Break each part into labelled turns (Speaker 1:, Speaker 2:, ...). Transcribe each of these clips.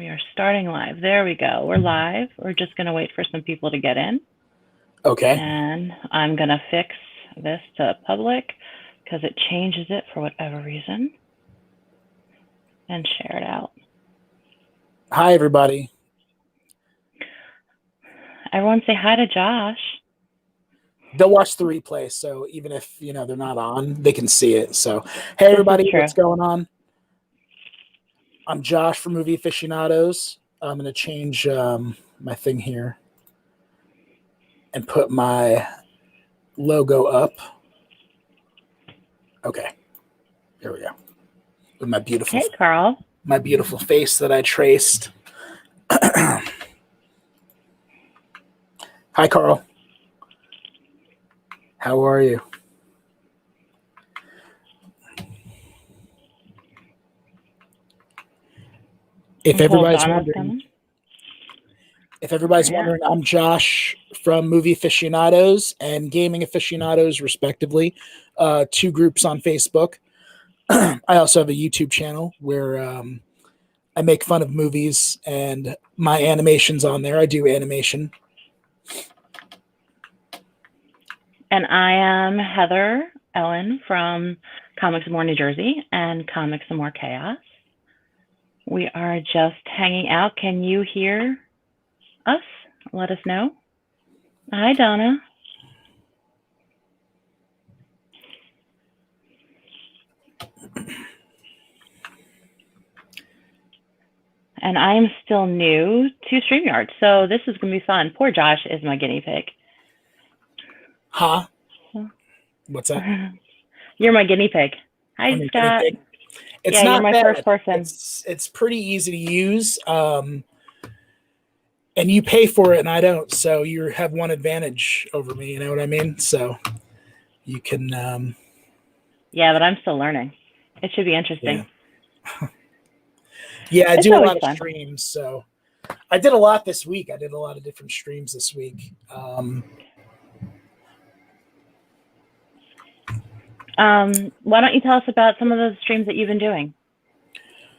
Speaker 1: We are starting live. There we go. We're live. We're just going to wait for some people to get in.
Speaker 2: Okay.
Speaker 1: And I'm going to fix this to public because it changes it for whatever reason. And share it out.
Speaker 2: Hi, everybody.
Speaker 1: Everyone say hi to Josh.
Speaker 2: They'll watch the replay, so even if, they're not on, they can see it. So, hey, everybody, what's going on? I'm Josh from Movie Aficionados. I'm going to change my thing here and put my logo up. Okay. Here we go. With my beautiful,
Speaker 1: hey, Carl.
Speaker 2: My beautiful face that I traced. Hi, Carl. How are you? If everybody's wondering, I'm Josh from Movie Aficionados and Gaming Aficionados, respectively. 2 groups on Facebook. I also have a YouTube channel where I make fun of movies and my animation's on there. I do animation.
Speaker 1: And I am Heather Ellen from Comics and More New Jersey and Comics and More Chaos. We are just hanging out. Can you hear us? Let us know. Hi, Donna. And I am still new to StreamYard, so this is going to be fun. Poor Josh is my guinea pig.
Speaker 2: Huh? What's that?
Speaker 1: You're my guinea pig. Hi, Scott.
Speaker 2: It's not
Speaker 1: you're my
Speaker 2: bad.
Speaker 1: First person.
Speaker 2: It's pretty easy to use, and you pay for it, and I don't. So you have one advantage over me. You know what I mean? So you can.
Speaker 1: Yeah, but I'm still learning. It should be interesting.
Speaker 2: Yeah, I do a lot of streams. So I did a lot this week. I did a lot of different streams this week.
Speaker 1: Why don't you tell us about some of the streams that you've been doing?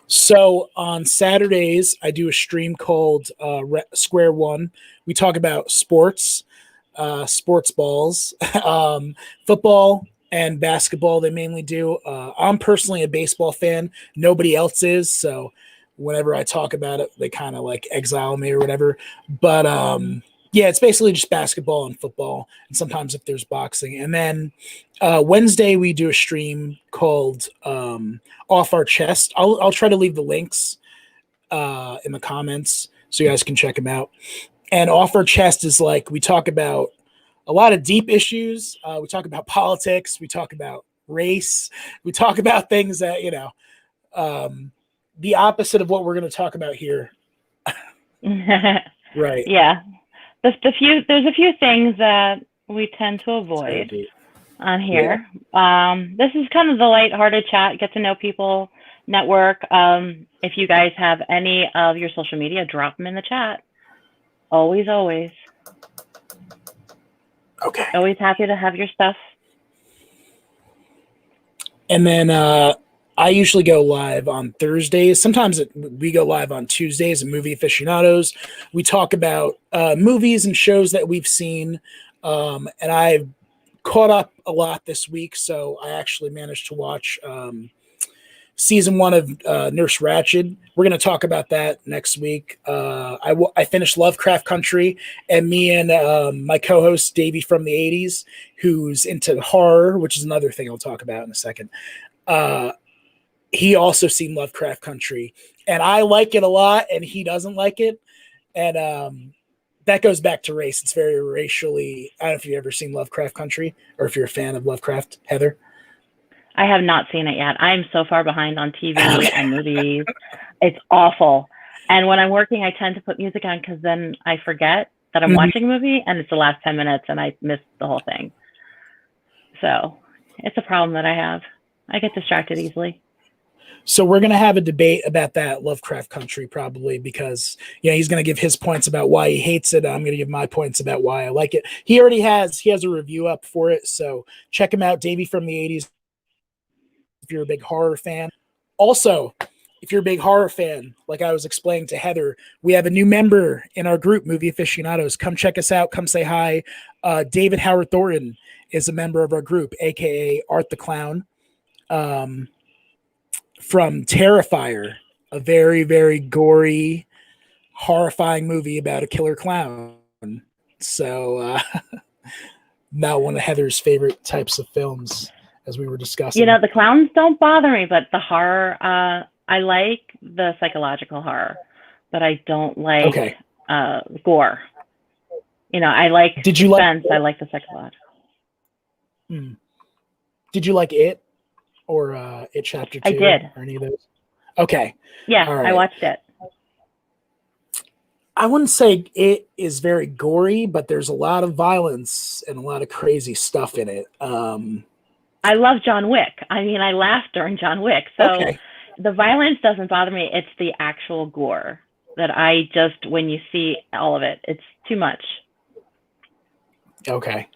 Speaker 2: So on Saturdays, I do a stream called Square One. We talk about sports, sports balls, football, and basketball. They mainly do. I'm personally a baseball fan. Nobody else is. So whenever I talk about it, they kind of like exile me or whatever. But yeah, it's basically just basketball and football, and sometimes if there's boxing. And then Wednesday we do a stream called Off Our Chest. I'll try to leave the links in the comments so you guys can check them out. And Off Our Chest is like we talk about a lot of deep issues. We talk about politics. We talk about race. We talk about things that the opposite of what we're going to talk about here. Right.
Speaker 1: Yeah. There's a few things that we tend to avoid on here. Yeah. This is kind of the lighthearted chat, get to know people, network. If you guys have any of your social media, drop them in the chat. Always, always.
Speaker 2: Okay.
Speaker 1: Always happy to have your stuff.
Speaker 2: And then I usually go live on Thursdays. Sometimes we go live on Tuesdays at Movie Aficionados. We talk about movies and shows that we've seen. And I've caught up a lot this week, so I actually managed to watch season 1 of Nurse Ratched. We're going to talk about that next week. I finished Lovecraft Country, and me and my co-host Davey from the 80s, who's into horror, which is another thing I'll talk about in a second. He also seen Lovecraft Country, and I like it a lot, and he doesn't like it. And that goes back to race. It's very racially. I don't know if you've ever seen Lovecraft Country or if you're a fan of Lovecraft, Heather.
Speaker 1: I have not seen it yet. I'm so far behind on TV and movies. It's awful. And when I'm working, I tend to put music on because then I forget that I'm watching a movie and it's the last 10 minutes and I missed the whole thing. So it's a problem that I have. I get distracted easily.
Speaker 2: So we're going to have a debate about that Lovecraft Country probably because, he's going to give his points about why he hates it. I'm going to give my points about why I like it. He has a review up for it. So check him out. Davey from the 80s. If you're a big horror fan. Also, if you're a big horror fan, like I was explaining to Heather, we have a new member in our group, Movie Aficionados. Come check us out. Come say hi. David Howard Thornton is a member of our group, aka Art the Clown, from Terrifier, a very, very gory, horrifying movie about a killer clown. So not one of Heather's favorite types of films, as we were discussing.
Speaker 1: The clowns don't bother me, but the horror, I like the psychological horror, but I don't like gore. I like suspense. I like the psychological.
Speaker 2: Did you like It or It Chapter 2?
Speaker 1: I did.
Speaker 2: Or any of those? Okay.
Speaker 1: Yeah, right. I watched it.
Speaker 2: I wouldn't say it is very gory, but there's a lot of violence and a lot of crazy stuff in it.
Speaker 1: I love John Wick. I mean, I laughed during John Wick. So the violence doesn't bother me. It's the actual gore that I just, when you see all of it, it's too much.
Speaker 2: Okay.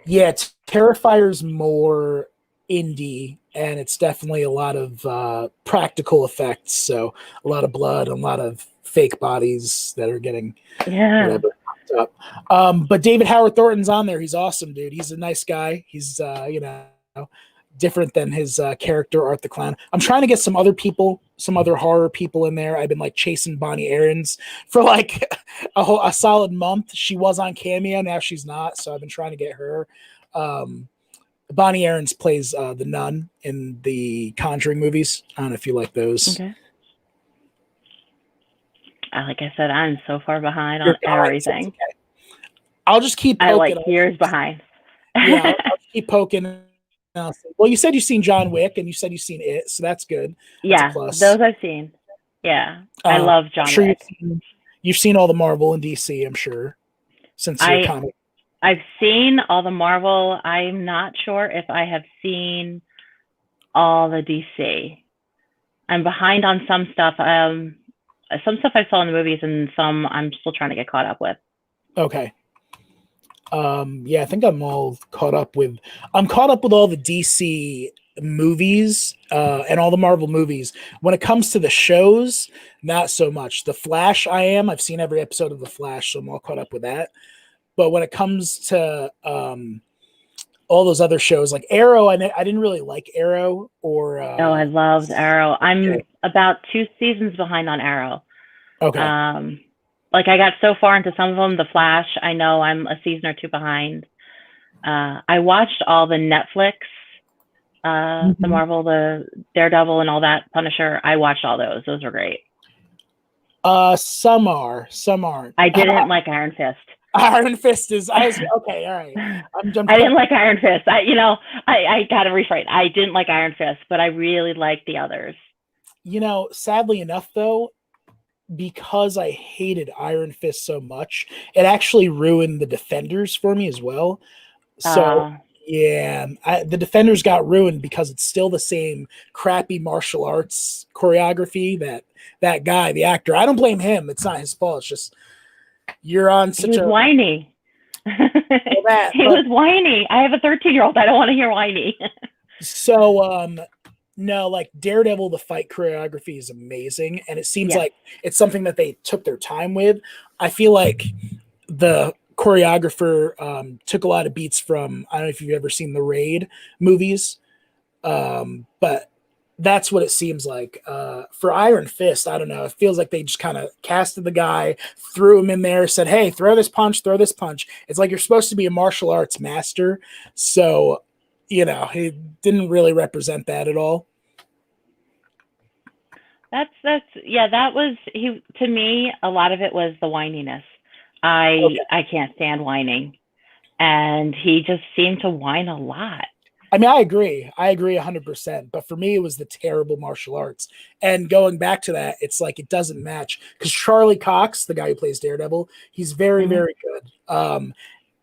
Speaker 2: Yeah, Terrifier's more indie, and it's definitely a lot of practical effects. So a lot of blood, a lot of fake bodies that are getting whatever up. But David Howard Thornton's on there. He's awesome, dude. He's a nice guy. He's different than his character Art the Clown. I'm trying to get some other horror people in there. I've been like chasing Bonnie Aarons for like a solid month. She was on Cameo, now she's not, so I've been trying to get her. Bonnie Aarons plays the nun in the Conjuring movies. I don't know if you like those.
Speaker 1: Okay. Like I said, I'm so far behind on everything.
Speaker 2: Okay. I'll just keep poking.
Speaker 1: I like years behind.
Speaker 2: Yeah, I'll keep poking. Well, you said you've seen John Wick, and you said you've seen It, so that's good. That's
Speaker 1: those I've seen. Yeah, I love John Wick.
Speaker 2: You've seen all the Marvel and DC, I'm sure, since you're comic.
Speaker 1: I've seen all the Marvel. I'm not sure if I have seen all the DC. I'm behind on some stuff. Some stuff I saw in the movies, and some I'm still trying to get caught up with.
Speaker 2: Okay. I think I'm caught up with all the DC movies and all the Marvel movies. When it comes to the shows, not so much. The Flash, I've seen every episode of The Flash, so I'm all caught up with that. But when it comes to all those other shows like Arrow, I didn't really like Arrow or.
Speaker 1: I loved Arrow. I'm about 2 seasons behind on Arrow.
Speaker 2: Okay.
Speaker 1: Like I got so far into some of them. The Flash, I know I'm a season or 2 behind. I watched all the Netflix, the Marvel, the Daredevil, and all that. Punisher. I watched all those. Those were great.
Speaker 2: Some are, some aren't.
Speaker 1: I didn't like Iron Fist.
Speaker 2: Iron Fist is. Okay. All right.
Speaker 1: I didn't like Iron Fist. I got to rephrase. I didn't like Iron Fist, but I really liked the others.
Speaker 2: Sadly enough, though, because I hated Iron Fist so much, it actually ruined the Defenders for me as well. So the Defenders got ruined because it's still the same crappy martial arts choreography that guy, the actor. I don't blame him. It's not his fault. It's just you're on such a
Speaker 1: whiny. He was whiny. I have a 13-year-old. I don't want to hear whiny.
Speaker 2: So no, like Daredevil, the fight choreography is amazing, and it seems like it's something that they took their time with. I feel like the choreographer took a lot of beats from, I don't know if you've ever seen the Raid movies, but that's what it seems like. For Iron Fist, I don't know. It feels like they just kind of casted the guy, threw him in there, said, hey, throw this punch. It's like you're supposed to be a martial arts master, so he didn't really represent that at all.
Speaker 1: That was to me, a lot of it was the whininess. I can't stand whining, and he just seemed to whine a lot.
Speaker 2: I mean, I agree 100%, but for me, it was the terrible martial arts. And going back to that, it's like, it doesn't match, because Charlie Cox, the guy who plays Daredevil, he's very, very good.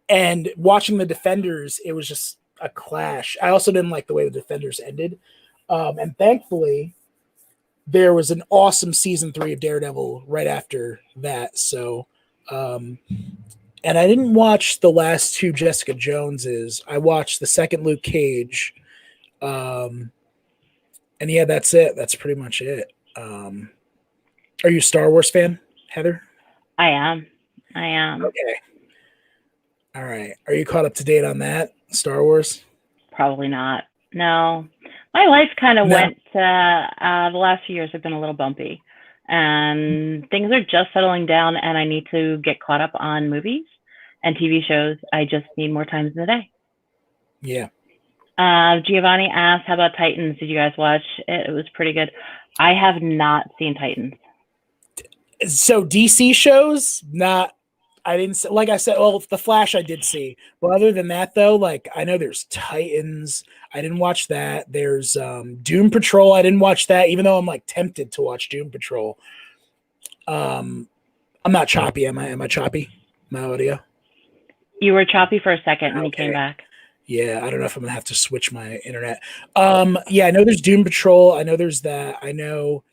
Speaker 2: And watching the Defenders, it was just a clash. I also didn't like the way the Defenders ended. And thankfully, there was an awesome season 3 of Daredevil right after that. So, and I didn't watch the last 2 Jessica Joneses. I watched the second Luke Cage. And And yeah, that's it. That's pretty much it. Are you a Star Wars fan, Heather?
Speaker 1: I am.
Speaker 2: Okay. All right. Are you caught up to date on that, Star Wars?
Speaker 1: Probably not. No. My life kind of
Speaker 2: No.
Speaker 1: went, the last few years have been a little bumpy. And things are just settling down, and I need to get caught up on movies and TV shows. I just need more times in the day.
Speaker 2: Yeah.
Speaker 1: Giovanni asked, how about Titans? Did you guys watch it? It was pretty good. I have not seen Titans.
Speaker 2: So DC shows, not. I didn't like I said. Well, the Flash I did see, but other than that, though, like I know there's Titans. I didn't watch that. There's Doom Patrol. I didn't watch that, even though I'm like tempted to watch Doom Patrol. I'm not choppy. Am I? Am I choppy? My audio.
Speaker 1: You were choppy for a second, and you
Speaker 2: Okay.
Speaker 1: came back.
Speaker 2: Yeah, I don't know if I'm gonna have to switch my internet. Yeah, I know there's Doom Patrol. I know there's that. I know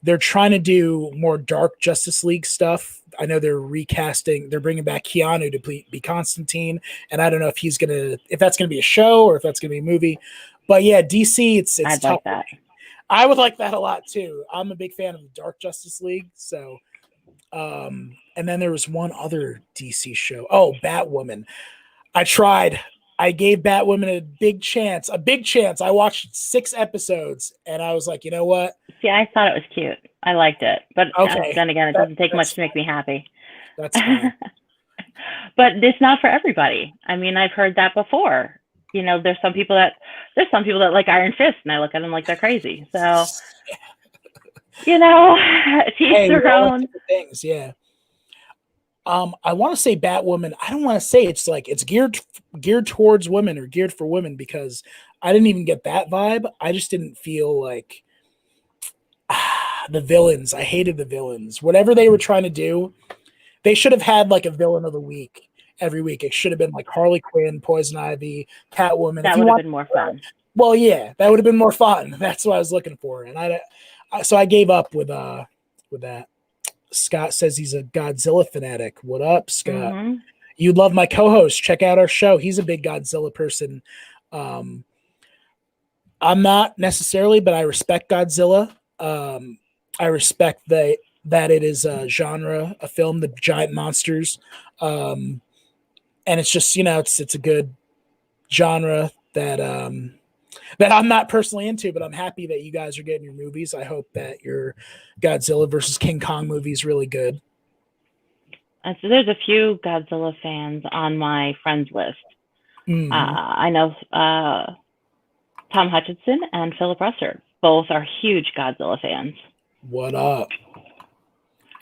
Speaker 2: they're trying to do more dark Justice League stuff. I know they're recasting. They're bringing back Keanu to be Constantine, and I don't know if that's gonna be a show or if that's gonna be a movie. But yeah, DC, it's
Speaker 1: I'd
Speaker 2: tough.
Speaker 1: like that.
Speaker 2: I would like that a lot too. I'm a big fan of the Dark Justice League. So, and then there was one other DC show. Oh, Batwoman. I tried. I gave Batwoman a big chance. I watched 6 episodes, and I was like, you know what?
Speaker 1: See, I thought it was cute. I liked it. But
Speaker 2: Okay.
Speaker 1: then again, it doesn't take much to make me happy.
Speaker 2: That's fine.
Speaker 1: But it's not for everybody. I mean, I've heard that before. You know, there's some people that like Iron Fist, and I look at them like they're crazy. So, you know, to each their own.
Speaker 2: Things, yeah. I want to say Batwoman. I don't want to say it's like it's geared towards women or geared for women, because I didn't even get that vibe. I just didn't feel like the villains. I hated the villains. Whatever they were trying to do, they should have had like a villain of the week every week. It should have been like Harley Quinn, Poison Ivy, Catwoman.
Speaker 1: That would have been more fun.
Speaker 2: Well, yeah, that would have been more fun. That's what I was looking for, and so I gave up with that. Scott says he's a Godzilla fanatic. What up, Scott?
Speaker 1: Mm-hmm.
Speaker 2: You'd love my co-host. Check out our show. He's a big Godzilla person. I'm not necessarily, but I respect Godzilla. I respect that it is a genre, a film, the giant monsters. And it's just, it's a good genre that I'm not personally into, but I'm happy that you guys are getting your movies. I hope that your Godzilla versus King Kong movie is really good.
Speaker 1: So there's a few Godzilla fans on my friends list. Mm-hmm. I know Tom Hutchinson and Philip Russer. Both are huge Godzilla fans.
Speaker 2: What up?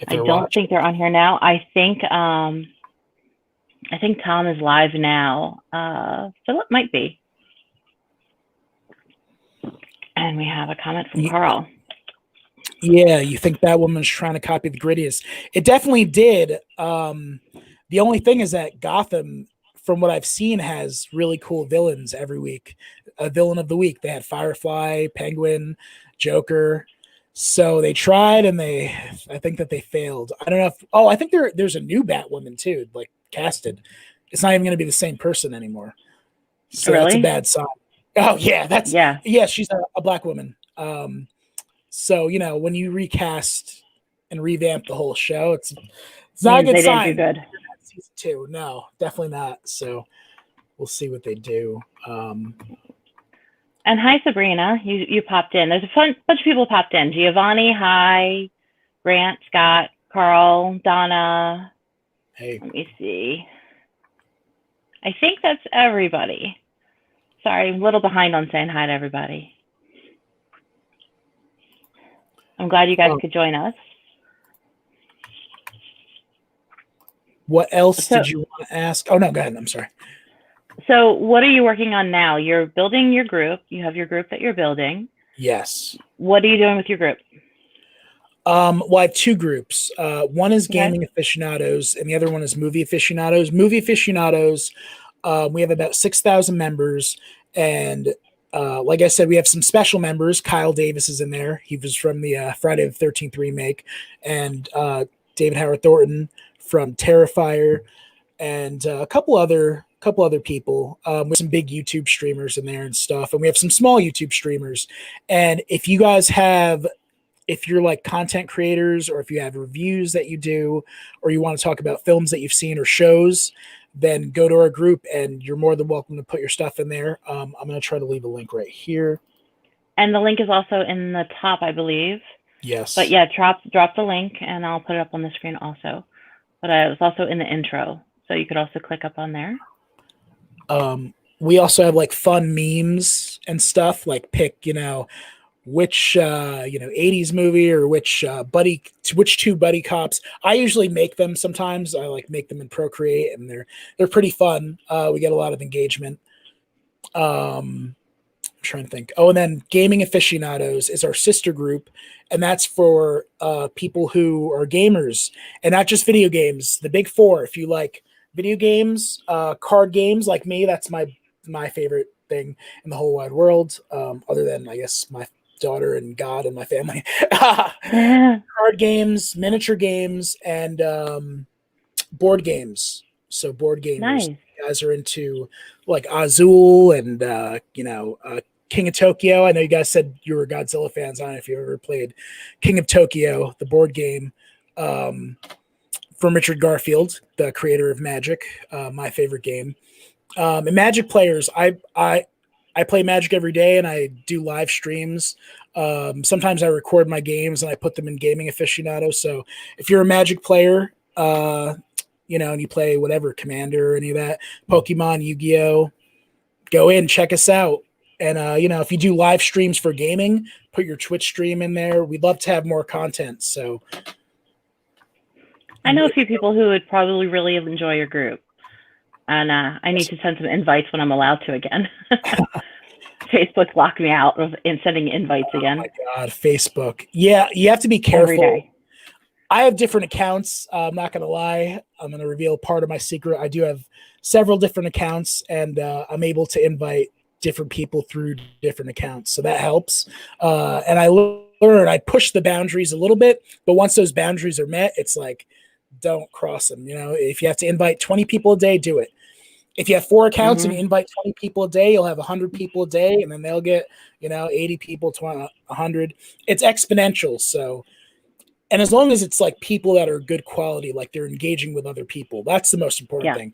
Speaker 1: I don't think they're on here now. I think Tom is live now. Philip might be. And we have a comment from Carl.
Speaker 2: Yeah, you think Batwoman's trying to copy the grittiest? It definitely did. The only thing is that Gotham, from what I've seen, has really cool villains every week. A villain of the week. They had Firefly, Penguin, Joker. So they tried, and I think that they failed. I don't know if. Oh, I think there's a new Batwoman too, like casted. It's not even going to be the same person anymore. So
Speaker 1: really?
Speaker 2: That's a bad sign. Oh yeah, yeah. She's a black woman. So when you recast and revamp the whole show, it's not a good sign.
Speaker 1: Didn't do good.
Speaker 2: Season 2, no, definitely not. So we'll see what they do.
Speaker 1: And hi, Sabrina, you popped in. There's a bunch of people popped in. Giovanni, hi, Grant, Scott, Carl, Donna.
Speaker 2: Hey,
Speaker 1: let me see. I think that's everybody. Sorry, I'm a little behind on saying hi to everybody. I'm glad you guys could join us.
Speaker 2: What else did you want to ask? Oh, no, go ahead. I'm sorry.
Speaker 1: So what are you working on now? You're building your group. You have your group that you're building.
Speaker 2: Yes.
Speaker 1: What are you doing with your group?
Speaker 2: Well, I have 2 groups. One is gaming aficionados, and the other one is movie aficionados. Movie aficionados, we have about 6,000 members, and like I said, we have some special members. Kyle Davis is in there. He was from the Friday the 13th remake, and David Howard Thornton from Terrifier, and a couple other couple other people. With some big YouTube streamers in there and stuff, and we have some small YouTube streamers. And if you guys have, if you're like content creators, or if you have reviews that you do, or you want to talk about films that you've seen or shows, then go to our group, and you're more than welcome to put your stuff in there. I'm going to try to leave a link right here.
Speaker 1: And the link is also in the top, I believe.
Speaker 2: Yes.
Speaker 1: But yeah, drop the link, and I'll put it up on the screen also. But it was also in the intro, so you could also click up on there.
Speaker 2: We also have like fun memes and stuff, like pick, which 80s movie, or which two buddy cops. I usually make them sometimes. I like make them in Procreate, and they're pretty fun. We get a lot of engagement. I'm trying to think. Oh, and then Gaming Aficionados is our sister group, and that's for people who are gamers, and not just video games. The big four. If you like video games, card games like me, that's my favorite thing in the whole wide world, other than, I guess, my daughter and God and my family. Card games, miniature games, and board games. So board gamers.
Speaker 1: Nice.
Speaker 2: You guys are into like Azul and King of Tokyo. I know you guys said you were Godzilla fans. I don't know if you ever played King of Tokyo, the board game from Richard Garfield, the creator of Magic, my favorite game. And Magic players, I play Magic every day, and I do live streams. Sometimes I record my games and I put them in Gaming Aficionado. So if you're a Magic player, and you play whatever, Commander or any of that, Pokemon, Yu-Gi-Oh, go in, check us out. And, if you do live streams for gaming, put your Twitch stream in there. We'd love to have more content. So
Speaker 1: I know a few people who would probably really enjoy your group. And I need to send some invites when I'm allowed to again. Facebook locked me out of sending invites again.
Speaker 2: Oh my God, Facebook. Yeah, you have to be careful.
Speaker 1: Every day.
Speaker 2: I have different accounts. I'm not going to lie. I'm going to reveal part of my secret. I do have several different accounts, and I'm able to invite different people through different accounts. So that helps. And I push the boundaries a little bit, but once those boundaries are met, it's like, don't cross them. If you have to invite 20 people a day, do it. If you have 4 accounts and you invite 20 people a day, you'll have 100 people a day, and then they'll get, 80 people, 100. It's exponential. So, and as long as it's like people that are good quality, like they're engaging with other people, that's the most important thing.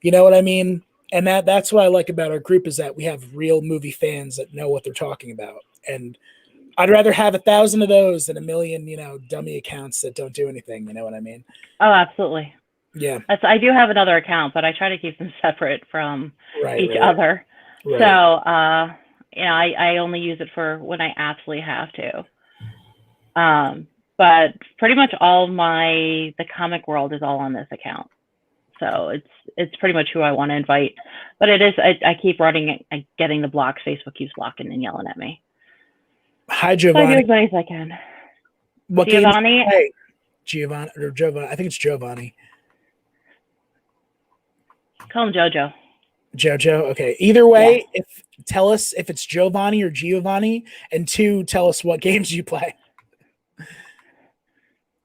Speaker 2: You know what I mean? And that's what I like about our group, is that we have real movie fans that know what they're talking about. And I'd rather have 1,000 of those than 1 million, dummy accounts that don't do anything. You know what I mean?
Speaker 1: Oh, absolutely.
Speaker 2: Yeah.
Speaker 1: I do have another account, but I try to keep them separate from each other.
Speaker 2: Right.
Speaker 1: So, I only use it for when I absolutely have to. But pretty much all the comic world is all on this account. So it's pretty much who I want to invite. But it is, I keep getting the blocks. Facebook keeps blocking and yelling at me.
Speaker 2: Hi, Giovanni.
Speaker 1: So I do as many as I can.
Speaker 2: What
Speaker 1: Giovanni?
Speaker 2: Giovanni. I think it's Giovanni.
Speaker 1: Call him Jojo.
Speaker 2: Jojo. Okay. Either way, tell us if it's Giovanni or Giovanni, and 2, tell us what games you play.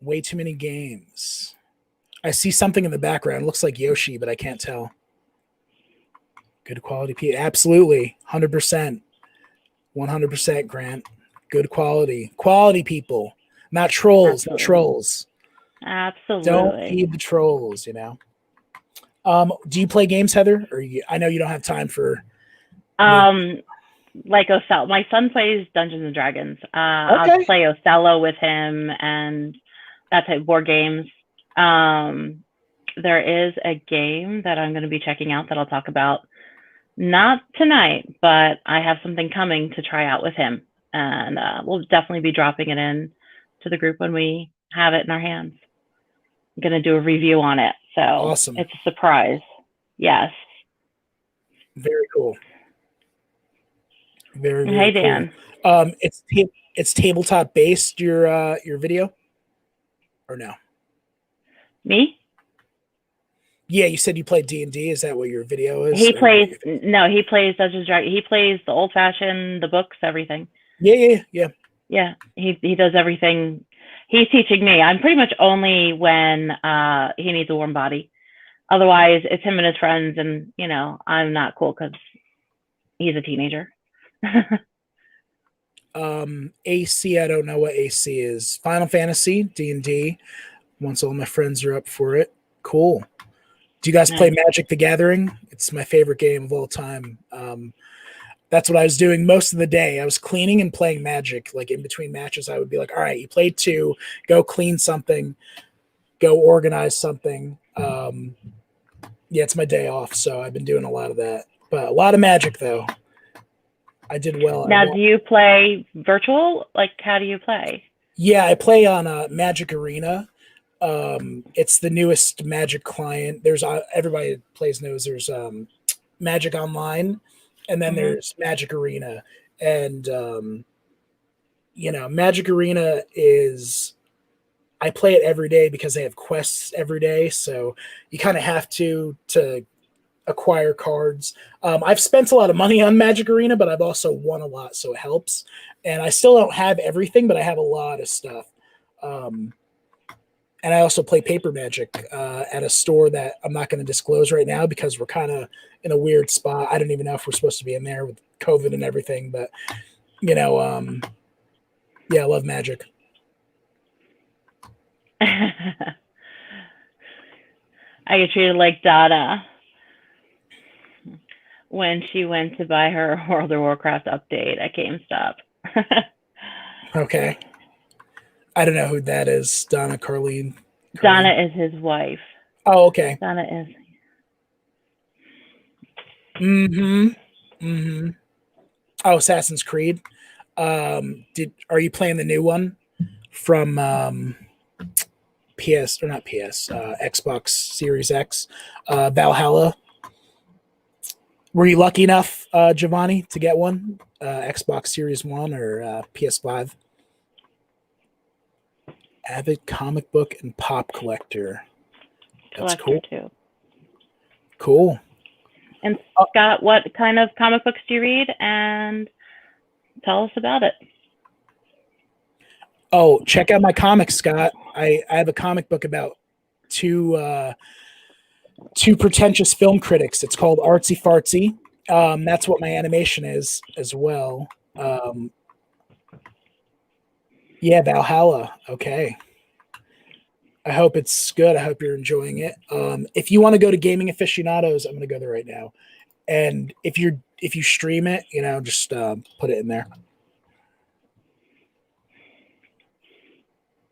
Speaker 2: Way too many games. I see something in the background. It looks like Yoshi, but I can't tell. Good quality. Absolutely. 100%. 100%, Grant. Good quality. Quality people. Not trolls.
Speaker 1: Absolutely.
Speaker 2: Not trolls.
Speaker 1: Absolutely.
Speaker 2: Don't feed the trolls, Do you play games, Heather? Or I know you don't have time for.
Speaker 1: Like Othello. My son plays Dungeons and Dragons. I'll play Othello with him, and that's it. Board games. There is a game that I'm going to be checking out that I'll talk about. Not tonight, but I have something coming to try out with him, and we'll definitely be dropping it in to the group when we have it in our hands. I'm going to do a review on it. So
Speaker 2: awesome.
Speaker 1: It's a surprise. Yes.
Speaker 2: Very cool. Very, very
Speaker 1: hey,
Speaker 2: cool.
Speaker 1: Dan.
Speaker 2: It's tabletop based, your video, or no?
Speaker 1: Me?
Speaker 2: Yeah, you said you played D&D. Is that what your video is?
Speaker 1: He plays Dungeons & Dragons. He plays the old fashioned, the books, everything.
Speaker 2: Yeah.
Speaker 1: Yeah, he does everything. He's teaching me. I'm pretty much only when he needs a warm body. Otherwise, it's him and his friends, and you know, I'm not cool because he's a teenager.
Speaker 2: AC, I don't know what AC is. Final Fantasy, D&D. Once all my friends are up for it. Cool. Do you guys play Magic the Gathering? It's my favorite game of all time. That's what I was doing most of the day. I was cleaning and playing Magic. Like in between matches, I would be like, all right, you played 2, go clean something, go organize something. Yeah, it's my day off, so I've been doing a lot of that. But a lot of Magic, though. I did well.
Speaker 1: Now, do you play virtual? Like, how do you play?
Speaker 2: Yeah, I play on Magic Arena. It's the newest Magic client. There's everybody plays knows there's Magic Online, and then there's Magic Arena. And you know, Magic Arena is, I play it every day because they have quests every day, so you kind of have to acquire cards. I've spent a lot of money on Magic Arena, but I've also won a lot, so it helps. And I still don't have everything, but I have a lot of stuff. And I also play Paper Magic at a store that I'm not going to disclose right now because we're kind of in a weird spot. I don't even know if we're supposed to be in there with COVID and everything, but you know, yeah, I love Magic.
Speaker 1: I get treated like Donna when she went to buy her World of Warcraft update at GameStop.
Speaker 2: Okay. I don't know who that is. Donna Carlene.
Speaker 1: Donna is his wife.
Speaker 2: Oh, okay.
Speaker 1: Donna is.
Speaker 2: Oh, Assassin's Creed. Are you playing the new one from PS, or not PS, Xbox Series X, Valhalla? Were you lucky enough, Giovanni, to get one? Xbox Series 1 or PS5? Avid comic book and pop collector. That's cool.
Speaker 1: Too.
Speaker 2: Cool.
Speaker 1: And Scott, what kind of comic books do you read? And tell us about it.
Speaker 2: Oh, check out my comics, Scott. I have a comic book about two pretentious film critics. It's called Arty Fartsy. That's what my animation is as well. Yeah, Valhalla. Okay. I hope it's good. I hope you're enjoying it. If you want to go to Gaming Aficionados, I'm going to go there right now. And if you stream it, you know, just put it in there.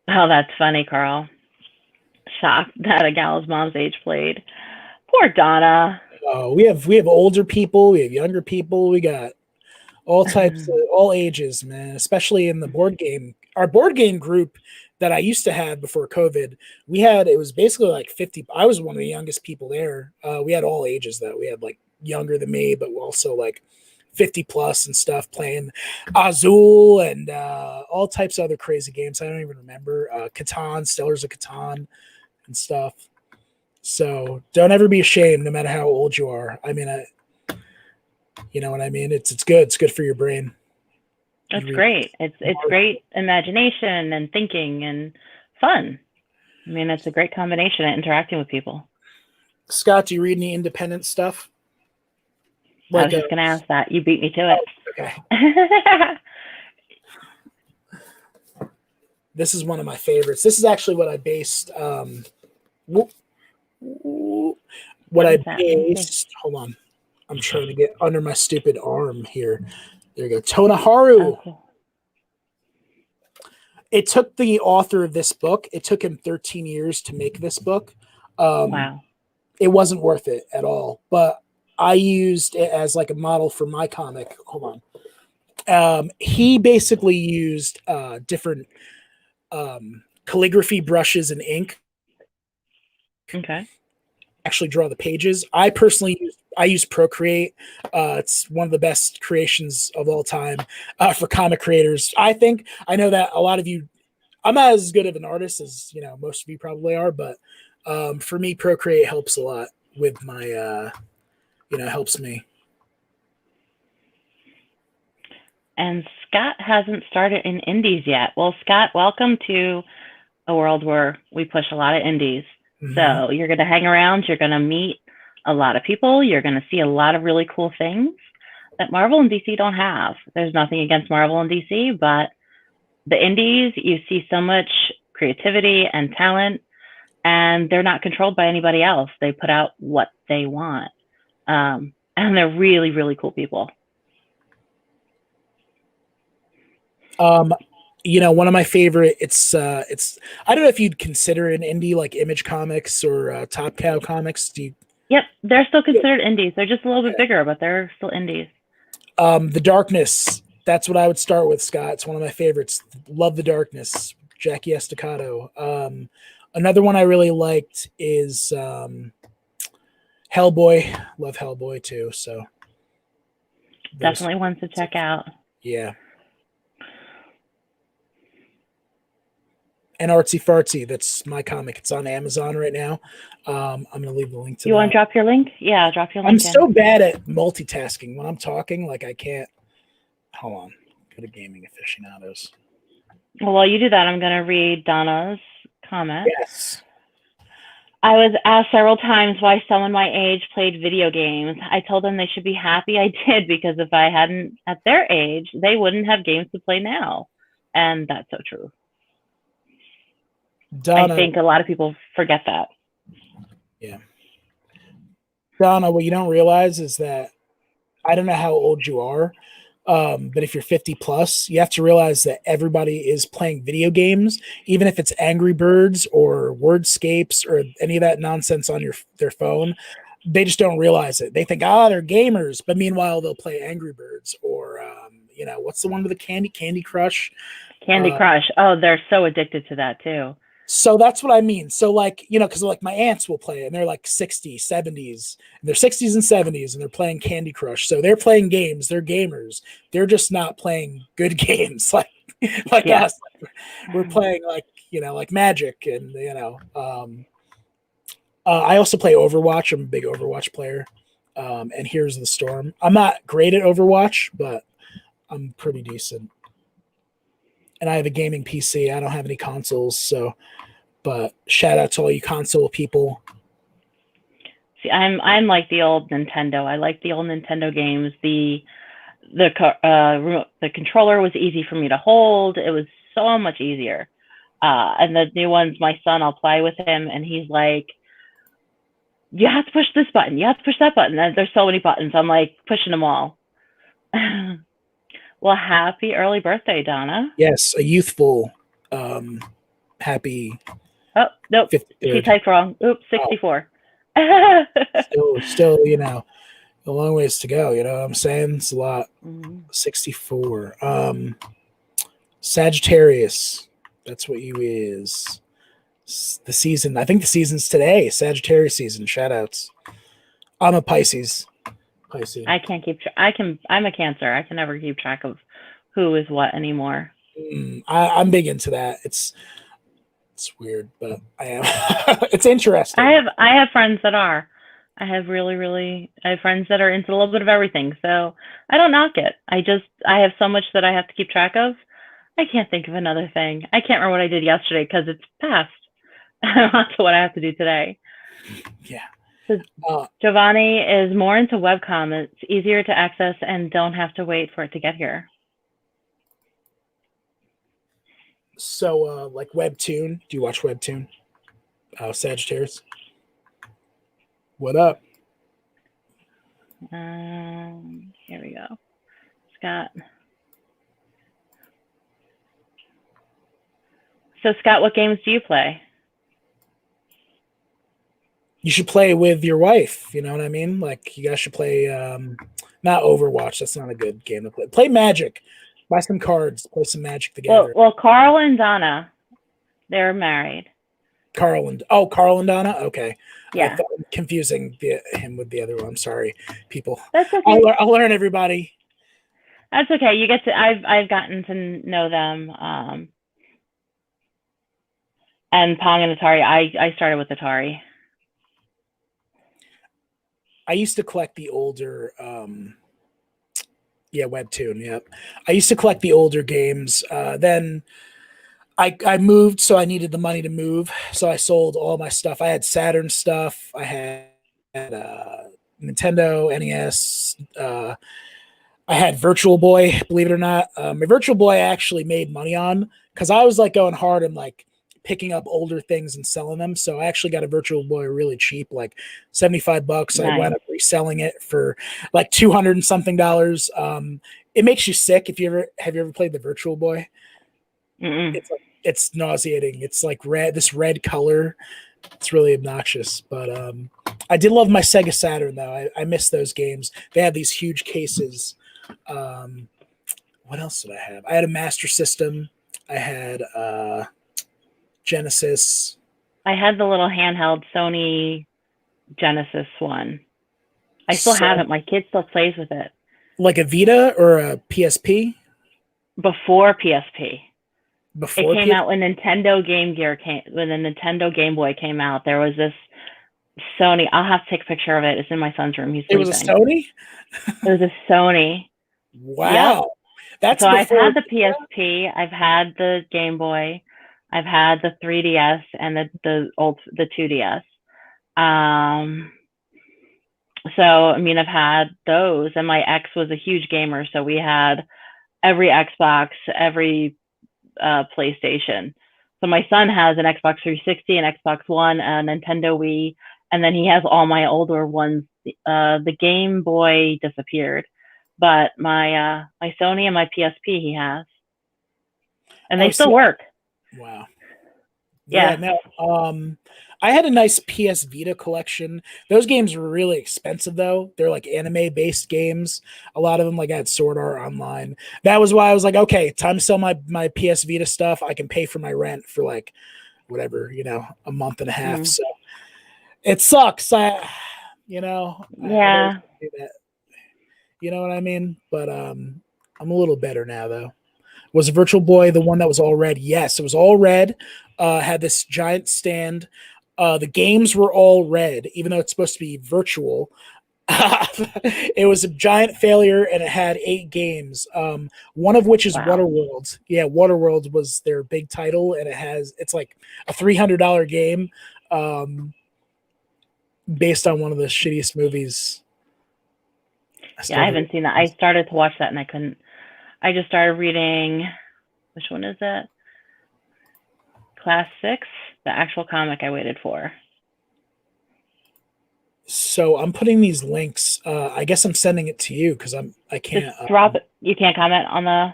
Speaker 1: Oh, that's funny, Carl. Shocked that a gal's mom's age played. Poor Donna.
Speaker 2: Oh, we have older people, we have younger people, we got all types, all ages, man. Especially in the board game. Our board game group that I used to have before COVID, it was basically like 50. I was one of the youngest people there. We had all ages though. We had like younger than me, but also like 50 plus and stuff, playing Azul and all types of other crazy games. I don't even remember. Catan, Stellars of Catan and stuff. So don't ever be ashamed, no matter how old you are. I mean, you know what I mean? It's good. It's good for your brain.
Speaker 1: That's great. It's great imagination and thinking and fun. I mean, it's a great combination of interacting with people.
Speaker 2: Scott, do you read any independent stuff?
Speaker 1: I was just going to ask that. You beat me to it.
Speaker 2: Okay. This is one of my favorites. This is actually what I based. Hold on. I'm trying to get under my stupid arm here. There you go. Tonoharu. Oh, cool. It took the author of this book, it took him 13 years to make this book.
Speaker 1: Wow.
Speaker 2: It wasn't worth it at all. But I used it as like a model for my comic. Hold on. He basically used different calligraphy brushes and ink.
Speaker 1: Okay.
Speaker 2: Actually draw the pages. I personally use Procreate. It's one of the best creations of all time for comic creators. I know that a lot of you, I'm not as good of an artist as, you know, most of you probably are, but for me, Procreate helps a lot with my, helps me.
Speaker 1: And Scott hasn't started in indies yet. Well, Scott, welcome to a world where we push a lot of indies.
Speaker 2: Mhm.
Speaker 1: So you're going to hang around, you're going to meet a lot of people, you're going to see a lot of really cool things that Marvel and DC don't have. There's nothing against Marvel and DC, but the indies, you see so much creativity and talent, and they're not controlled by anybody else. They put out what they want. And they're really, really cool people.
Speaker 2: One of my favorite, it's I don't know if you'd consider an indie like Image Comics or Top Cow Comics.
Speaker 1: Yep, they're still considered indies. They're just a little bit bigger, but they're still indies.
Speaker 2: The Darkness, that's what I would start with, Scott. It's one of my favorites. Love The Darkness, Jackie Estacado. Another one I really liked is Hellboy. Love Hellboy too. So
Speaker 1: definitely ones to check out.
Speaker 2: Yeah. And Arty Fartsy, that's my comic. It's on Amazon right now. I'm going to leave the link to
Speaker 1: You want to drop your link? Yeah, drop your link.
Speaker 2: I'm so bad at multitasking. When I'm talking, like I can't. Hold on. Go to Gaming Aficionados.
Speaker 1: Well, while you do that, I'm going to read Donna's comment.
Speaker 2: Yes.
Speaker 1: I was asked several times why someone my age played video games. I told them they should be happy I did, because if I hadn't at their age, they wouldn't have games to play now. And that's so true. Donna, I think a lot of people forget that.
Speaker 2: Yeah. Donna, what you don't realize is that I don't know how old you are, but if you're 50 plus, you have to realize that everybody is playing video games, even if it's Angry Birds or Wordscapes or any of that nonsense on their phone. They just don't realize it. They think, they're gamers, but meanwhile they'll play Angry Birds or what's the one with the Candy Crush?
Speaker 1: Candy Crush. Oh, they're so addicted to that too.
Speaker 2: So that's what I mean. So because my aunts will play it and they're like 60s, 70s, and they're 60s and 70s and they're playing Candy Crush. So they're playing games. They're gamers. They're just not playing good games like us. We're playing like Magic and, I also play Overwatch. I'm a big Overwatch player. And Here's the Storm. I'm not great at Overwatch, but I'm pretty decent. And I have a gaming PC. I don't have any consoles, but shout out to all you console people.
Speaker 1: See, I'm like the old Nintendo. I like the old Nintendo games. The controller was easy for me to hold. It was so much easier. And the new ones, my son, I'll play with him, and he's like, "You have to push this button. You have to push that button." And there's so many buttons. I'm like pushing them all. Well, happy early birthday, Donna.
Speaker 2: Yes, a youthful, happy.
Speaker 1: Oh, nope.
Speaker 2: 53rd.
Speaker 1: She typed wrong. Oops, 64.
Speaker 2: Still, a long ways to go. You know what I'm saying? It's a lot. 64. Sagittarius. That's what you is. The season. I think the season's today. Sagittarius season. Shoutouts. I'm a Pisces.
Speaker 1: I can't keep I'm a Cancer. I can never keep track of who is what anymore.
Speaker 2: I'm big into that. It's weird, but I am. It's interesting.
Speaker 1: I have friends that are. I have friends that are into a little bit of everything. So I don't knock it. I have so much that I have to keep track of. I can't think of another thing. I can't remember what I did yesterday because it's past. On to what I have to do today.
Speaker 2: Yeah.
Speaker 1: So Giovanni is more into webcomm. It's easier to access and don't have to wait for it to get here.
Speaker 2: So, like Webtoon, do you watch Webtoon? Sagittarius. What up?
Speaker 1: Here we go. Scott. So, Scott, what games do you play?
Speaker 2: You should play with your wife. You know what I mean? Like, you guys should play, not Overwatch. That's not a good game to play. Play Magic. Buy some cards. Play some Magic together.
Speaker 1: Well, Carl and Donna, they're married.
Speaker 2: Carl and Donna? Okay.
Speaker 1: Yeah.
Speaker 2: I'm confusing him with the other one. I'm sorry, people.
Speaker 1: That's okay.
Speaker 2: I'll learn everybody.
Speaker 1: That's okay. You get to. I've gotten to know them. And Pong and Atari. I started with Atari.
Speaker 2: I used to collect the older, Webtoon. Yep. I used to collect the older games. Then I moved, so I needed the money to move. So I sold all my stuff. I had Saturn stuff. I had Nintendo, NES. I had Virtual Boy, believe it or not. My Virtual Boy I actually made money on because I was like going hard and like picking up older things and selling them. So I actually got a Virtual Boy really cheap, like $75. I wound up reselling it for like $200 and something. It makes you sick if you ever played the Virtual Boy. It's nauseating. It's like this red color. It's really obnoxious, but I did love my Sega Saturn though. I miss those games. They had these huge cases. What else did I have? I had a Master System. I had Genesis.
Speaker 1: I had the little handheld Sony Genesis one. I still have it. My kid still plays with it.
Speaker 2: Like a Vita or a PSP?
Speaker 1: Before PSP.
Speaker 2: Before
Speaker 1: it came out when Nintendo Game Gear came. When the Nintendo Game Boy came out, there was this Sony. I'll have to take a picture of it. It's in my son's room. He's sleeping.
Speaker 2: It was a Sony?
Speaker 1: It was a Sony.
Speaker 2: Wow. Yep. That's
Speaker 1: so I've had the PSP. I've had the Game Boy. I've had the 3DS and the 2DS. So I mean, I've had those, and my ex was a huge gamer, so we had every Xbox, every PlayStation. So my son has an Xbox 360, an Xbox One, a Nintendo Wii, and then he has all my older ones. The Game Boy disappeared, but my Sony and my PSP he has, and they still work.
Speaker 2: Wow.
Speaker 1: Yeah.
Speaker 2: No, I had a nice PS Vita collection. Those games were really expensive though. They're like anime based games. A lot of them, like I had Sword Art Online. That was why I was like, okay, time to sell my PS Vita stuff. I can pay for my rent for like whatever, a month and a half. So it sucks.
Speaker 1: Yeah.
Speaker 2: I do that. You know what I mean? But I'm a little better now though. Was Virtual Boy the one that was all red? Yes, it was all red. Had this giant stand. The games were all red, even though it's supposed to be virtual. It was a giant failure, and it had 8 games. One of which is Waterworld. Yeah, Waterworld was their big title, and it's like a $300 game, based on one of the shittiest movies.
Speaker 1: I haven't seen that. I started to watch that, and I couldn't. I just started reading. Which one is that? Class 6, the actual comic I waited for.
Speaker 2: So I'm putting these links. I guess I'm sending it to you because I can't
Speaker 1: just drop it. You can't comment on the.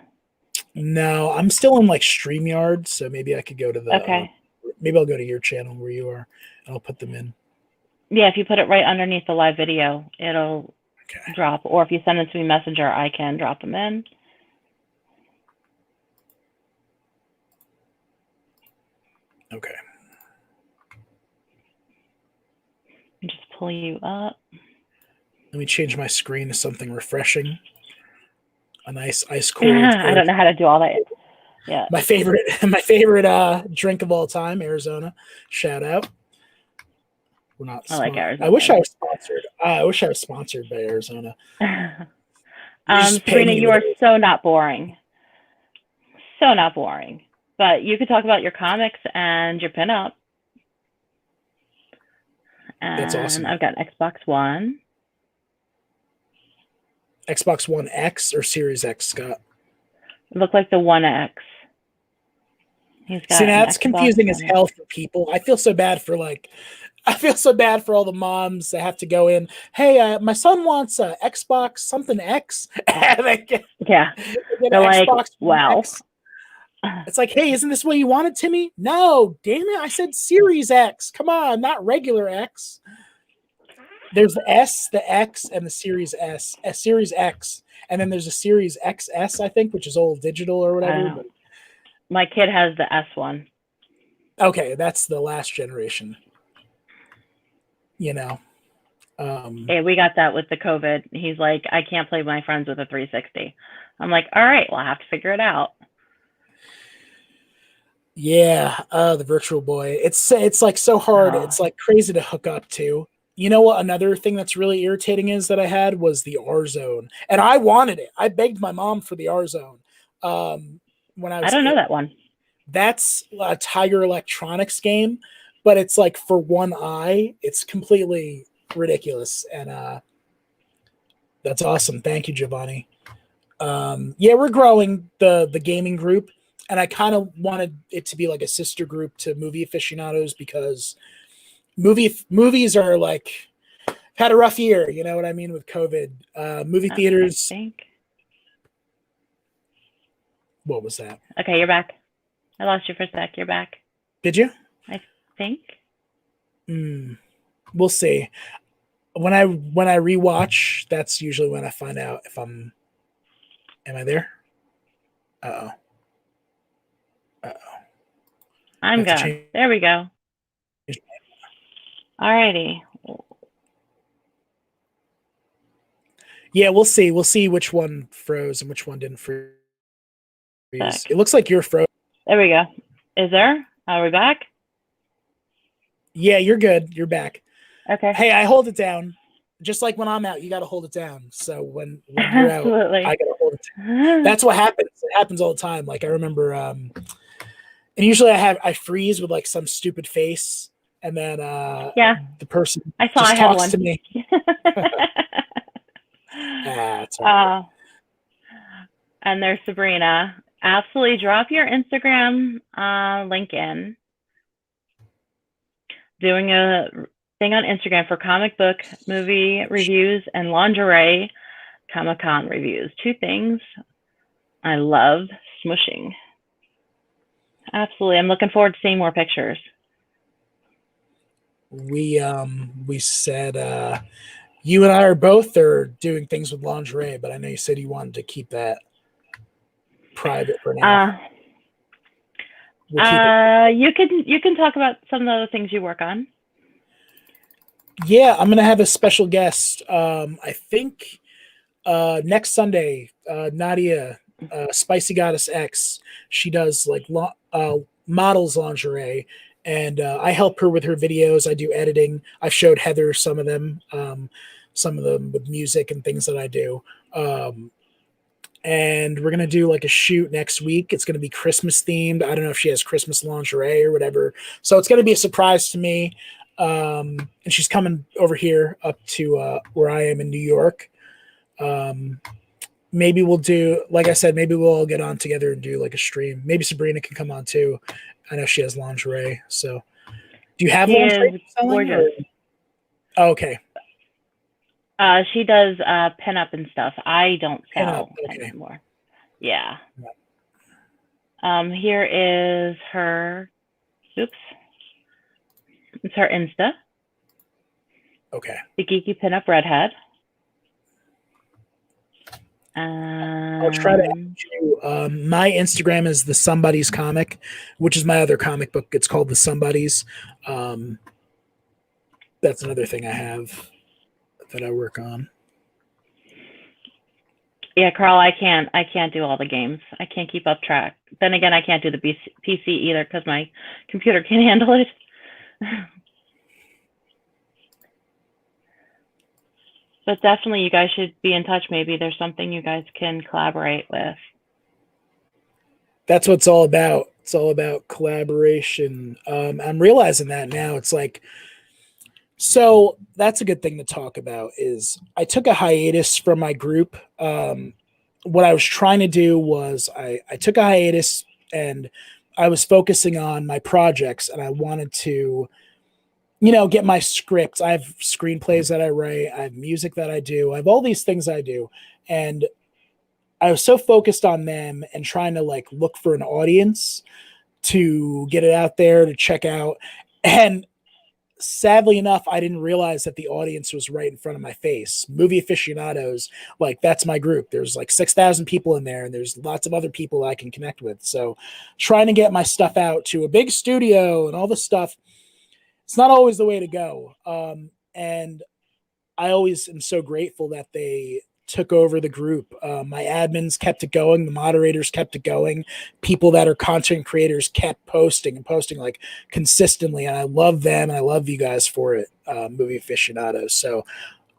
Speaker 2: No, I'm still in like StreamYard, so maybe I could go to the.
Speaker 1: Okay.
Speaker 2: Maybe I'll go to your channel where you are, and I'll put them in.
Speaker 1: Yeah, if you put it right underneath the live video, it'll drop. Or if you send it to me Messenger, I can drop them in.
Speaker 2: Okay.
Speaker 1: Just pull you up.
Speaker 2: Let me change my screen to something refreshing. A nice ice cold.
Speaker 1: I don't know how to do all that. Yeah.
Speaker 2: My favorite drink of all time, Arizona. Shout out. We're not.
Speaker 1: I like Arizona.
Speaker 2: I wish I was sponsored. I wish I was sponsored by Arizona.
Speaker 1: Serena, you are so not boring. So not boring. But you could talk about your comics and your pinup.
Speaker 2: That's awesome.
Speaker 1: I've got Xbox One.
Speaker 2: Xbox One X or Series X, Scott?
Speaker 1: It looked like the One X.
Speaker 2: See, that's confusing as hell for people. I feel so bad for all the moms that have to go in. Hey, my son wants a Xbox something X.
Speaker 1: Yeah. They're like, wow. X.
Speaker 2: It's like, hey, isn't this what you wanted, Timmy? No, damn it. I said Series X. Come on, not regular X. There's the S, the X, and the Series S. Series X. And then there's a Series XS, I think, which is old digital or whatever. But...
Speaker 1: My kid has the S one.
Speaker 2: Okay, that's the last generation.
Speaker 1: Hey, we got that with the COVID. He's like, I can't play with my friends with a 360. I'm like, all right, well, I have to figure it out.
Speaker 2: Yeah, the Virtual Boy. It's like so hard. It's like crazy to hook up to. You know what? Another thing that's really irritating is that I had was the RZone, and I wanted it. I begged my mom for the RZone when I was.
Speaker 1: I don't know that one.
Speaker 2: That's a Tiger Electronics game, but it's like for one eye. It's completely ridiculous, and that's awesome. Thank you, Giovanni. Yeah, we're growing the gaming group, and I kind of wanted it to be like a sister group to Movie Aficionados because movies are like had a rough year. You know what I mean with COVID. Movie theaters.
Speaker 1: I think.
Speaker 2: What was that?
Speaker 1: Okay, you're back. I lost you for a sec. You're back.
Speaker 2: Did you?
Speaker 1: I think.
Speaker 2: We'll see. When I rewatch, that's usually when I find out if I'm. Am I there? Uh oh.
Speaker 1: I'm gone. There we go. Alrighty.
Speaker 2: Yeah, we'll see. We'll see which one froze and which one didn't freeze. It looks like you're frozen.
Speaker 1: There we go. Is there? Are we back?
Speaker 2: Yeah, you're good. You're back.
Speaker 1: Okay.
Speaker 2: Hey, I hold it down. Just like when I'm out, you got to hold it down. So when you're out, I got to hold it down. That's what happens. It happens all the time. Like I remember, and usually I freeze with like some stupid face, and then the person just talks to me.
Speaker 1: And there's Sabrina. Absolutely drop your Instagram link in. Doing a thing on Instagram for comic book, movie reviews, and lingerie Comic-Con reviews. 2 things I love smushing. Absolutely. I'm looking forward to seeing more pictures.
Speaker 2: We said you and I are both doing things with lingerie, but I know you said you wanted to keep that private for now.
Speaker 1: You can talk about some of the other things you work on.
Speaker 2: Yeah, I'm gonna have a special guest. I think next Sunday, Nadia, Spicy Goddess X. She does like models lingerie, and I help her with her videos. I do editing. I've showed Heather some of them with music and things that I do. And we're gonna do like a shoot next week. It's gonna be Christmas themed. I don't know if she has Christmas lingerie or whatever. So it's gonna be a surprise to me. And she's coming over here up to where I am in New York. Maybe we'll do, like I said, maybe we'll all get on together and do like a stream. Maybe Sabrina can come on too. I know she has lingerie. So, do you have lingerie? Oh, okay.
Speaker 1: She does pinup and stuff. I don't sell anymore. Yeah. Here is her. Oops. It's her Insta.
Speaker 2: Okay.
Speaker 1: The Geeky Pinup Redhead.
Speaker 2: I'll try to add you. My Instagram is the Somebody's Comic, which is my other comic book. It's called the Somebody's. That's another thing I have that I work on.
Speaker 1: Yeah, Carl, I can't do all the games. I can't keep up track. Then again, I can't do the PC either because my computer can't handle it. But definitely you guys should be in touch. Maybe there's something you guys can collaborate with.
Speaker 2: That's what it's all about. It's all about collaboration. I'm realizing that now. It's like, so that's a good thing to talk about is I took a hiatus from my group. What I was trying to do was I took a hiatus and I was focusing on my projects and I wanted to, get my scripts. I have screenplays that I write. I have music that I do. I have all these things I do. And I was so focused on them and trying to like look for an audience to get it out there to check out. And sadly enough, I didn't realize that the audience was right in front of my face. Movie Aficionados, like that's my group. There's like 6,000 people in there and there's lots of other people I can connect with. So trying to get my stuff out to a big studio and all this stuff, it's not always the way to go. And I always am so grateful that they took over the group. My admins kept it going. The moderators kept it going. People that are content creators kept posting like consistently. And I love them. And I love you guys for it. Movie Aficionados. So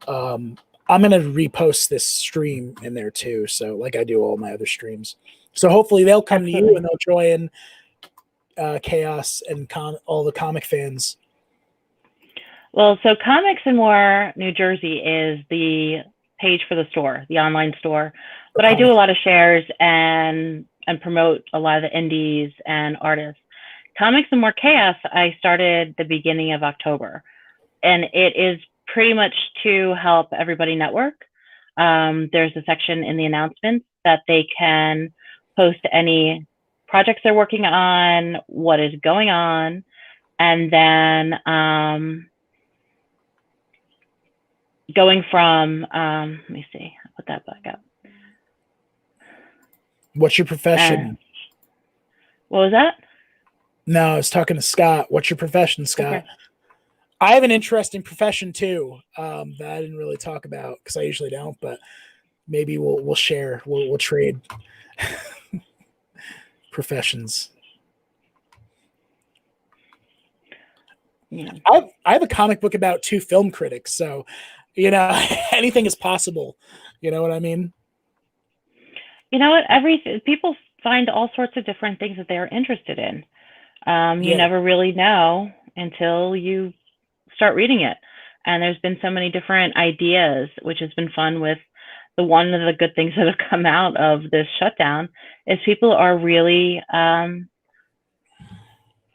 Speaker 2: I'm going to repost this stream in there too. So like I do all my other streams. So hopefully they'll come to you and they'll join. chaos and all the comic fans?
Speaker 1: Well, so Comics and More New Jersey is the page for the store, the online store. But I do a lot of shares and promote a lot of the indies and artists. Comics and More Chaos, I started the beginning of October, and it is pretty much to help everybody network. There's a section in the announcements that they can post any projects they're working on, what is going on, and then going from, let me see, I'll put that back up.
Speaker 2: What's your profession?
Speaker 1: What was that?
Speaker 2: No, I was talking to Scott. What's your profession, Scott? Okay. I have an interesting profession too that I didn't really talk about because I usually don't, but maybe we'll share. We'll trade professions. Yeah. I have a comic book about 2 film critics, so anything is possible. You know what I mean?
Speaker 1: You know what? People find all sorts of different things that they're interested in. You never really know until you start reading it. And there's been so many different ideas, which has been fun. With one of the good things that have come out of this shutdown is people are really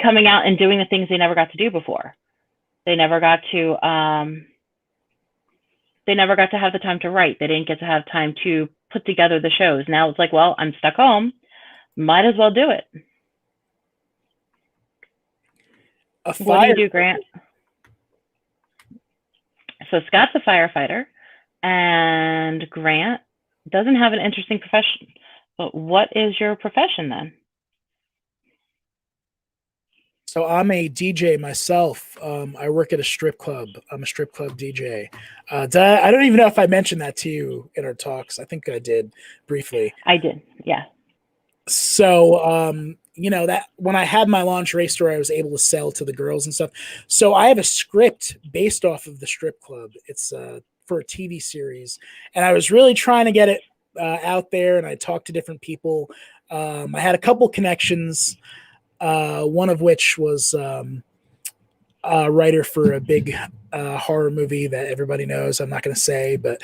Speaker 1: coming out and doing the things they never got to do before. They never got to have the time to write. They didn't get to have time to put together the shows. Now it's like, well, I'm stuck home. Might as well do it. What do you do, Grant? So Scott's a firefighter, and Grant doesn't have an interesting profession. But what is your profession then?
Speaker 2: So I'm a DJ myself. I work at a strip club. I'm a strip club DJ. I don't even know if I mentioned that to you in our talks. I think I did briefly.
Speaker 1: I did, yeah.
Speaker 2: So, that when I had my lingerie store, I was able to sell to the girls and stuff. So I have a script based off of the strip club. It's for a TV series, and I was really trying to get it out there. And I talked to different people. I had a couple connections. One of which was a writer for a big horror movie that everybody knows. I'm not going to say, but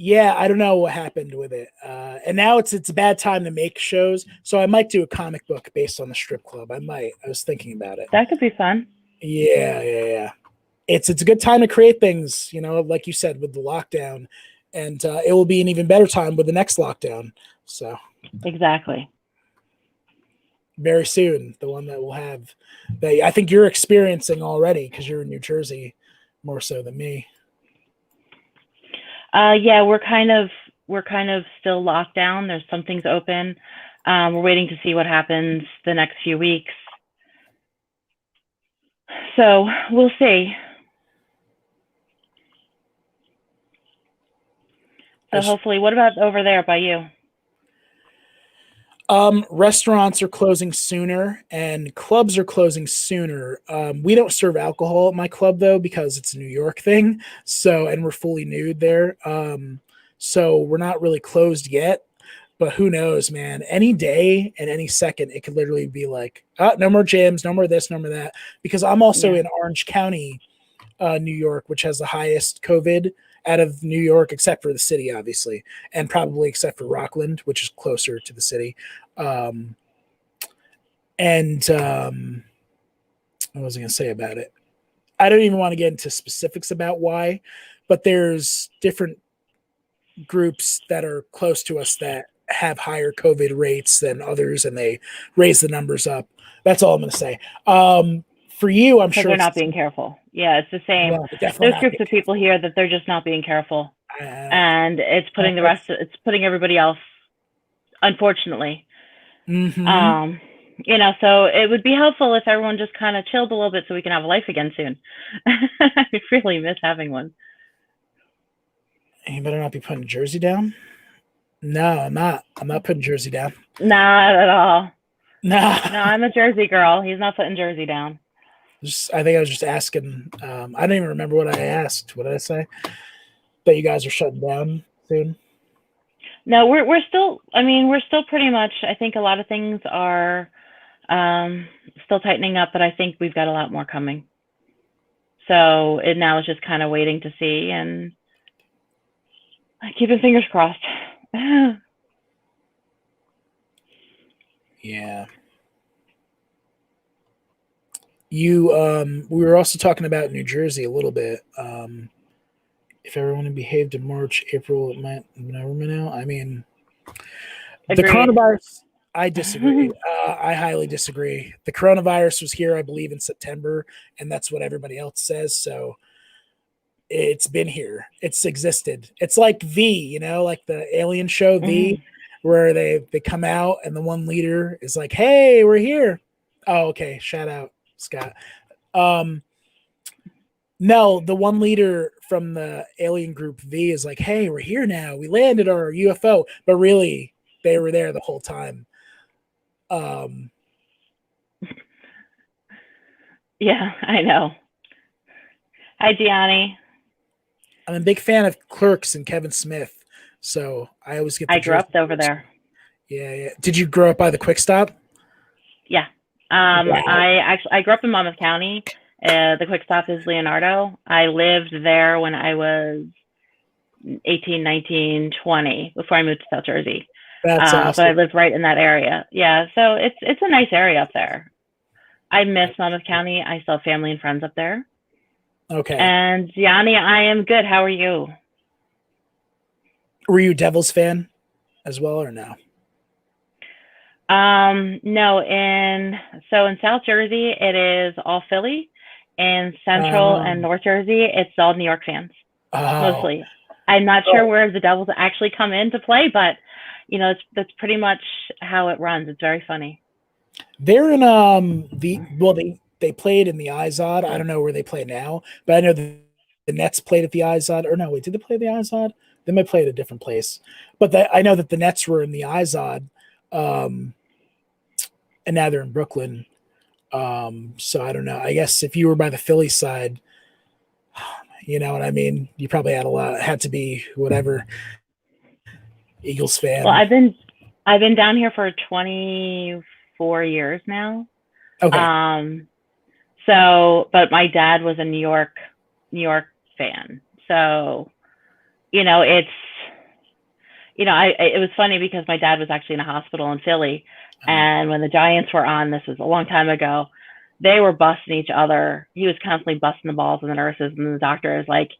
Speaker 2: yeah, I don't know what happened with it. And now it's a bad time to make shows, so I might do a comic book based on the strip club. I was thinking about it.
Speaker 1: That could be fun.
Speaker 2: Yeah. It's a good time to create things, like you said, with the lockdown, and it will be an even better time with the next lockdown. So
Speaker 1: exactly.
Speaker 2: Very soon, the one that we'll have, that I think you're experiencing already because you're in New Jersey more so than me.
Speaker 1: Yeah, we're kind of still locked down. There's some things open. We're waiting to see what happens the next few weeks. So we'll see. So hopefully, what about over there by you?
Speaker 2: Restaurants are closing sooner and clubs are closing sooner. We don't serve alcohol at my club though, because it's a New York thing. And we're fully nude there. So we're not really closed yet, but who knows, man, any day and any second, it could literally be like, no more gyms, no more this, no more that, because I'm also in Orange County, New York, which has the highest COVID out of New York, except for the city, obviously, and probably except for Rockland, which is closer to the city. What was I going to say about it? I don't even want to get into specifics about why, but there's different groups that are close to us that have higher COVID rates than others, and they raise the numbers up. That's all I'm going to say. For you, I'm sure
Speaker 1: they're not being careful. Yeah, it's the same. There's groups of people here that they're just not being careful, and it's putting it's putting everybody else, unfortunately.
Speaker 2: Mm-hmm.
Speaker 1: So it would be helpful if everyone just kind of chilled a little bit so we can have a life again soon. I really miss having one.
Speaker 2: You better not be putting Jersey down. No, I'm not. I'm not putting Jersey down.
Speaker 1: Not at all.
Speaker 2: Nah.
Speaker 1: No, I'm a Jersey girl. He's not putting Jersey down.
Speaker 2: I think I was just asking. I don't even remember what I asked. What did I say? That you guys are shutting down soon?
Speaker 1: No, we're still. I mean, we're still pretty much. I think a lot of things are still tightening up, but I think we've got a lot more coming. So it now is just kind of waiting to see and keeping fingers crossed.
Speaker 2: Yeah. You we were also talking about New Jersey a little bit. If everyone had behaved in March, April, it might never been out. I mean, the
Speaker 1: Agreed.
Speaker 2: coronavirus, I disagree. I highly disagree. The coronavirus was here, I believe, in September, and that's what everybody else says. So it's been here. It's existed. It's like V, like the alien show V, where they come out and the one leader is like, "Hey, we're here." Oh, okay. Shout out, Scott. No, the one leader from the alien group V is like, "Hey, we're here now. We landed our UFO," but really, they were there the whole time.
Speaker 1: Yeah, I know. Hi, Gianni.
Speaker 2: I'm a big fan of Clerks and Kevin Smith, so I always get.
Speaker 1: I grew up over there.
Speaker 2: Yeah. Did you grow up by the Quick Stop?
Speaker 1: Yeah.
Speaker 2: Wow.
Speaker 1: I grew up in Monmouth County. The Quick Stop is Leonardo. I lived there when I was 18, 19, 20 before I moved to South Jersey.
Speaker 2: That's awesome.
Speaker 1: But I lived right in that area. Yeah, so it's a nice area up there. I miss Monmouth County. I still have family and friends up there.
Speaker 2: Okay.
Speaker 1: And Gianni, I am good. How are you?
Speaker 2: Were you a Devils fan as well, or no?
Speaker 1: No. In South Jersey, it is all Philly. In Central and North Jersey, it's all New York fans mostly. I'm not sure where the Devils actually come into play, but that's pretty much how it runs. It's very funny.
Speaker 2: They're in they played in the IZOD. I don't know where they play now, but I know the Nets played at the IZOD. Or no, wait, did they play at the IZOD? They might play at a different place. But I know that the Nets were in the IZOD, and now they're in Brooklyn. So I don't know. I guess if you were by the Philly side, you know what I mean? You probably had to be whatever Eagles fan.
Speaker 1: Well, I've been down here for 24 years now.
Speaker 2: Okay.
Speaker 1: But my dad was a New York fan. So, it was funny because my dad was actually in a hospital in Philly. And when the Giants were on, this was a long time ago, they were busting each other. He was constantly busting the balls of the nurses, and the doctor is like,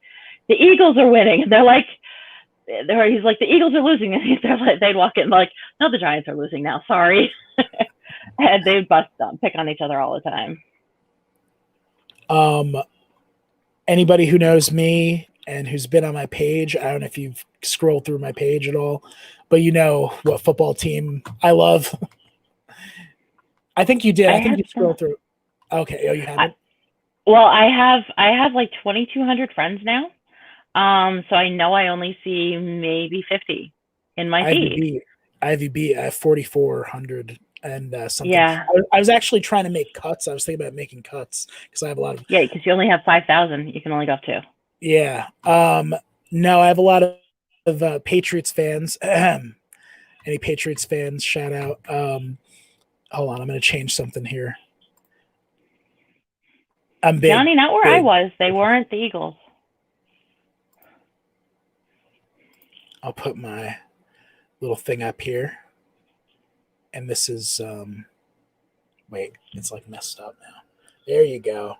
Speaker 1: "The Eagles are winning." And he's like, "The Eagles are losing." And they'd walk in like, "No, the Giants are losing now. Sorry." And they'd pick on each other all the time.
Speaker 2: Anybody who knows me and who's been on my page, I don't know if you've scrolled through my page at all, but you know what football team I love. I think you did. I think you scrolled through. Okay. Oh, you haven't?
Speaker 1: Well, I have like 2,200 friends now. So I know I only see maybe 50 in my feed.
Speaker 2: I have 4,400 and something.
Speaker 1: Yeah.
Speaker 2: I was actually trying to make cuts. I was thinking about making cuts because I have a lot of.
Speaker 1: Yeah, because you only have 5,000. You can only go up to.
Speaker 2: Yeah. No, I have a lot of Patriots fans. Any Patriots fans? Shout out. Hold on, I'm going to change something here. I'm big.
Speaker 1: Johnny, not where I was. They weren't the Eagles.
Speaker 2: I'll put my little thing up here. And this is, wait, it's like messed up now. There you go.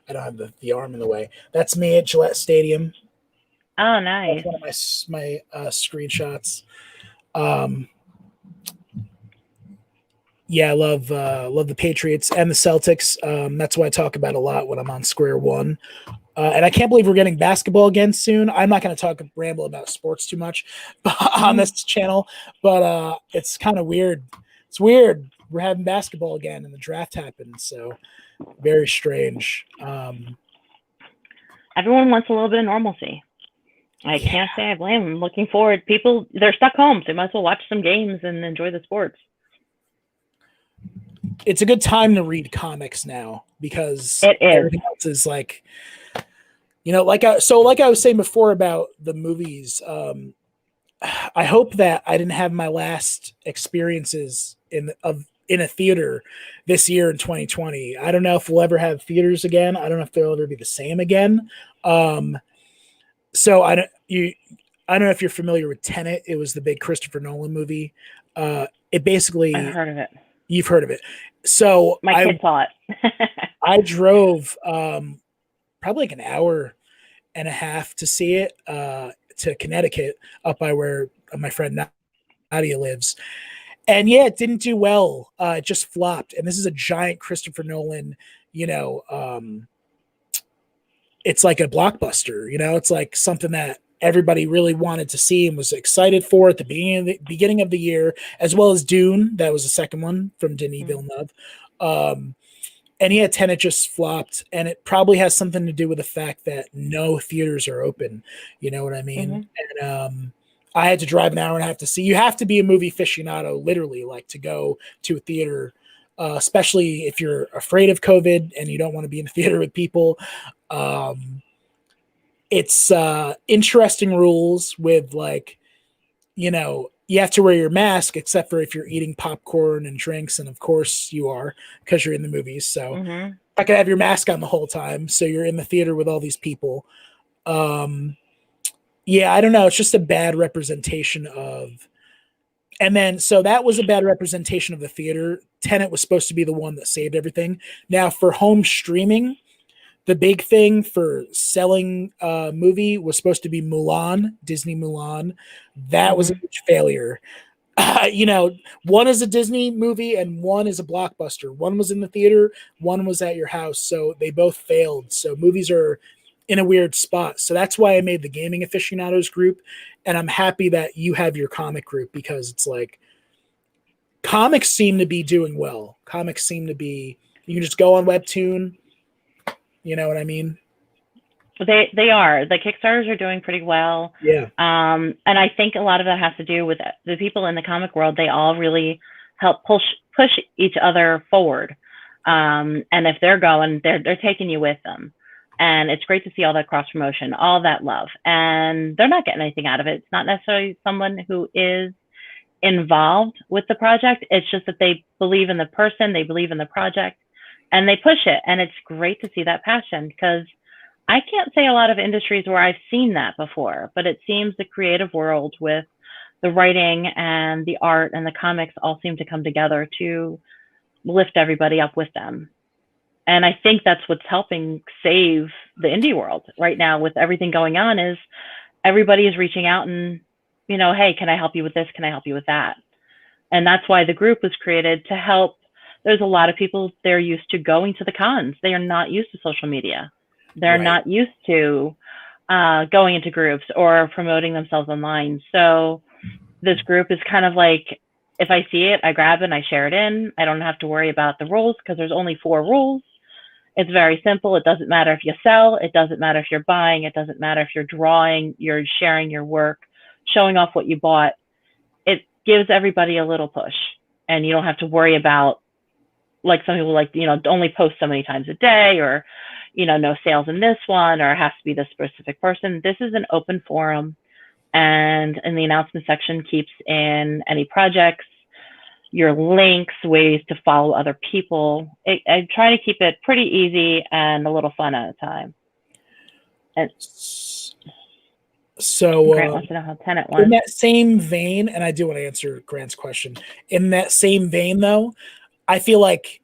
Speaker 2: I don't have the arm in the way. That's me at Gillette Stadium.
Speaker 1: Oh, nice.
Speaker 2: That's one of my screenshots. Yeah, I love the Patriots and the Celtics. That's what I talk about a lot when I'm on Square One. And I can't believe we're getting basketball again soon. I'm not going to ramble about sports too much on this channel, but it's kind of weird. It's weird. We're having basketball again, and the draft happened, so very strange.
Speaker 1: Everyone wants a little bit of normalcy. I can't say I blame them. Looking forward. People, they're stuck home, so they might as well watch some games and enjoy the sports.
Speaker 2: It's a good time to read comics now because everything else is like, like I was saying before about the movies. I hope that I didn't have my last experiences in a theater this year in 2020. I don't know if we'll ever have theaters again. I don't know if they'll ever be the same again. So I don't know if you're familiar with Tenet. It was the big Christopher Nolan movie. It basically,
Speaker 1: I've heard of it.
Speaker 2: You've heard of it. So
Speaker 1: My kid saw it.
Speaker 2: I drove probably like an hour and a half to see it to Connecticut, up by where my friend Nadia lives. And yeah, it didn't do well. It just flopped. And this is a giant Christopher Nolan, it's like a blockbuster, it's like something that everybody really wanted to see and was excited for at the beginning of the year, as well as Dune. That was the second one from Denis Villeneuve. And yeah, Tenet just flopped, and it probably has something to do with the fact that no theaters are open. You know what I mean? And I had to drive an hour and a half to see. You have to be a movie aficionado, literally, like to go to a theater, especially if you're afraid of COVID and you don't want to be in a theater with people. It's interesting rules with you have to wear your mask except for if you're eating popcorn and drinks, and of course you are because you're in the movies. So I could have your mask on the whole time. So you're in the theater with all these people. Yeah, I don't know. It's just a bad representation of. And then, so that was a bad representation of the theater. Tenet was supposed to be the one that saved everything. Now, for home streaming, the big thing for selling movie was supposed to be Mulan, Disney Mulan. That was a huge failure. One is a Disney movie and one is a blockbuster. One was in the theater, one was at your house. So they both failed. So movies are in a weird spot. So that's why I made the gaming aficionados group. And I'm happy that you have your comic group, because it's like comics seem to be doing well. Comics seem to be, you can just go on Webtoon. You know what I mean?
Speaker 1: They are. The Kickstarters are doing pretty well.
Speaker 2: Yeah.
Speaker 1: And I think a lot of that has to do with the people in the comic world. They all really help push each other forward. And if they're going, they're taking you with them. And it's great to see all that cross promotion, all that love. And they're not getting anything out of it. It's not necessarily someone who is involved with the project. It's just that they believe in the person, they believe in the project, and they push it. And it's great to see that passion, because I can't say a lot of industries where I've seen that before, but it seems the creative world with the writing and the art and the comics all seem to come together to lift everybody up with them. And I think that's what's helping save the indie world right now with everything going on, is everybody is reaching out and, hey, can I help you with this? Can I help you with that? And that's why the group was created, to help. There's a lot of people, they're used to going to the cons. They are not used to social media. They're not used to going into groups or promoting themselves online. So this group is kind of like, if I see it, I grab it and I share it in. I don't have to worry about the rules, because there's only 4 rules. It's very simple. It doesn't matter if you sell. It doesn't matter if you're buying. It doesn't matter if you're drawing, you're sharing your work, showing off what you bought. It gives everybody a little push, and you don't have to worry about, like some people like, only post so many times a day, or, no sales in this one, or it has to be this specific person. This is an open forum, and in the announcement section keeps in any projects, your links, ways to follow other people. I try to keep it pretty easy and a little fun at a time. And
Speaker 2: so
Speaker 1: Grant wants to know how Tenet went.
Speaker 2: In that same vein, and I do want to answer Grant's question. In that same vein, though, I feel like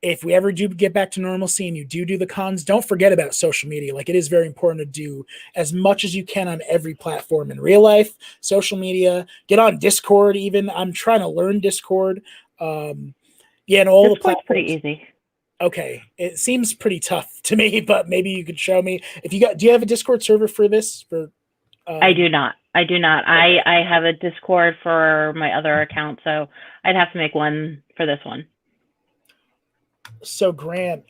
Speaker 2: if we ever do get back to normalcy and you do the cons, don't forget about social media. Like, it is very important to do as much as you can on every platform in real life, social media, get on Discord. Even I'm trying to learn Discord. And all the platforms.
Speaker 1: Pretty easy.
Speaker 2: Okay. It seems pretty tough to me, but maybe you could show me do you have a Discord server for this?
Speaker 1: I do not. Okay. I have a Discord for my other account, so I'd have to make one for this one.
Speaker 2: So Grant,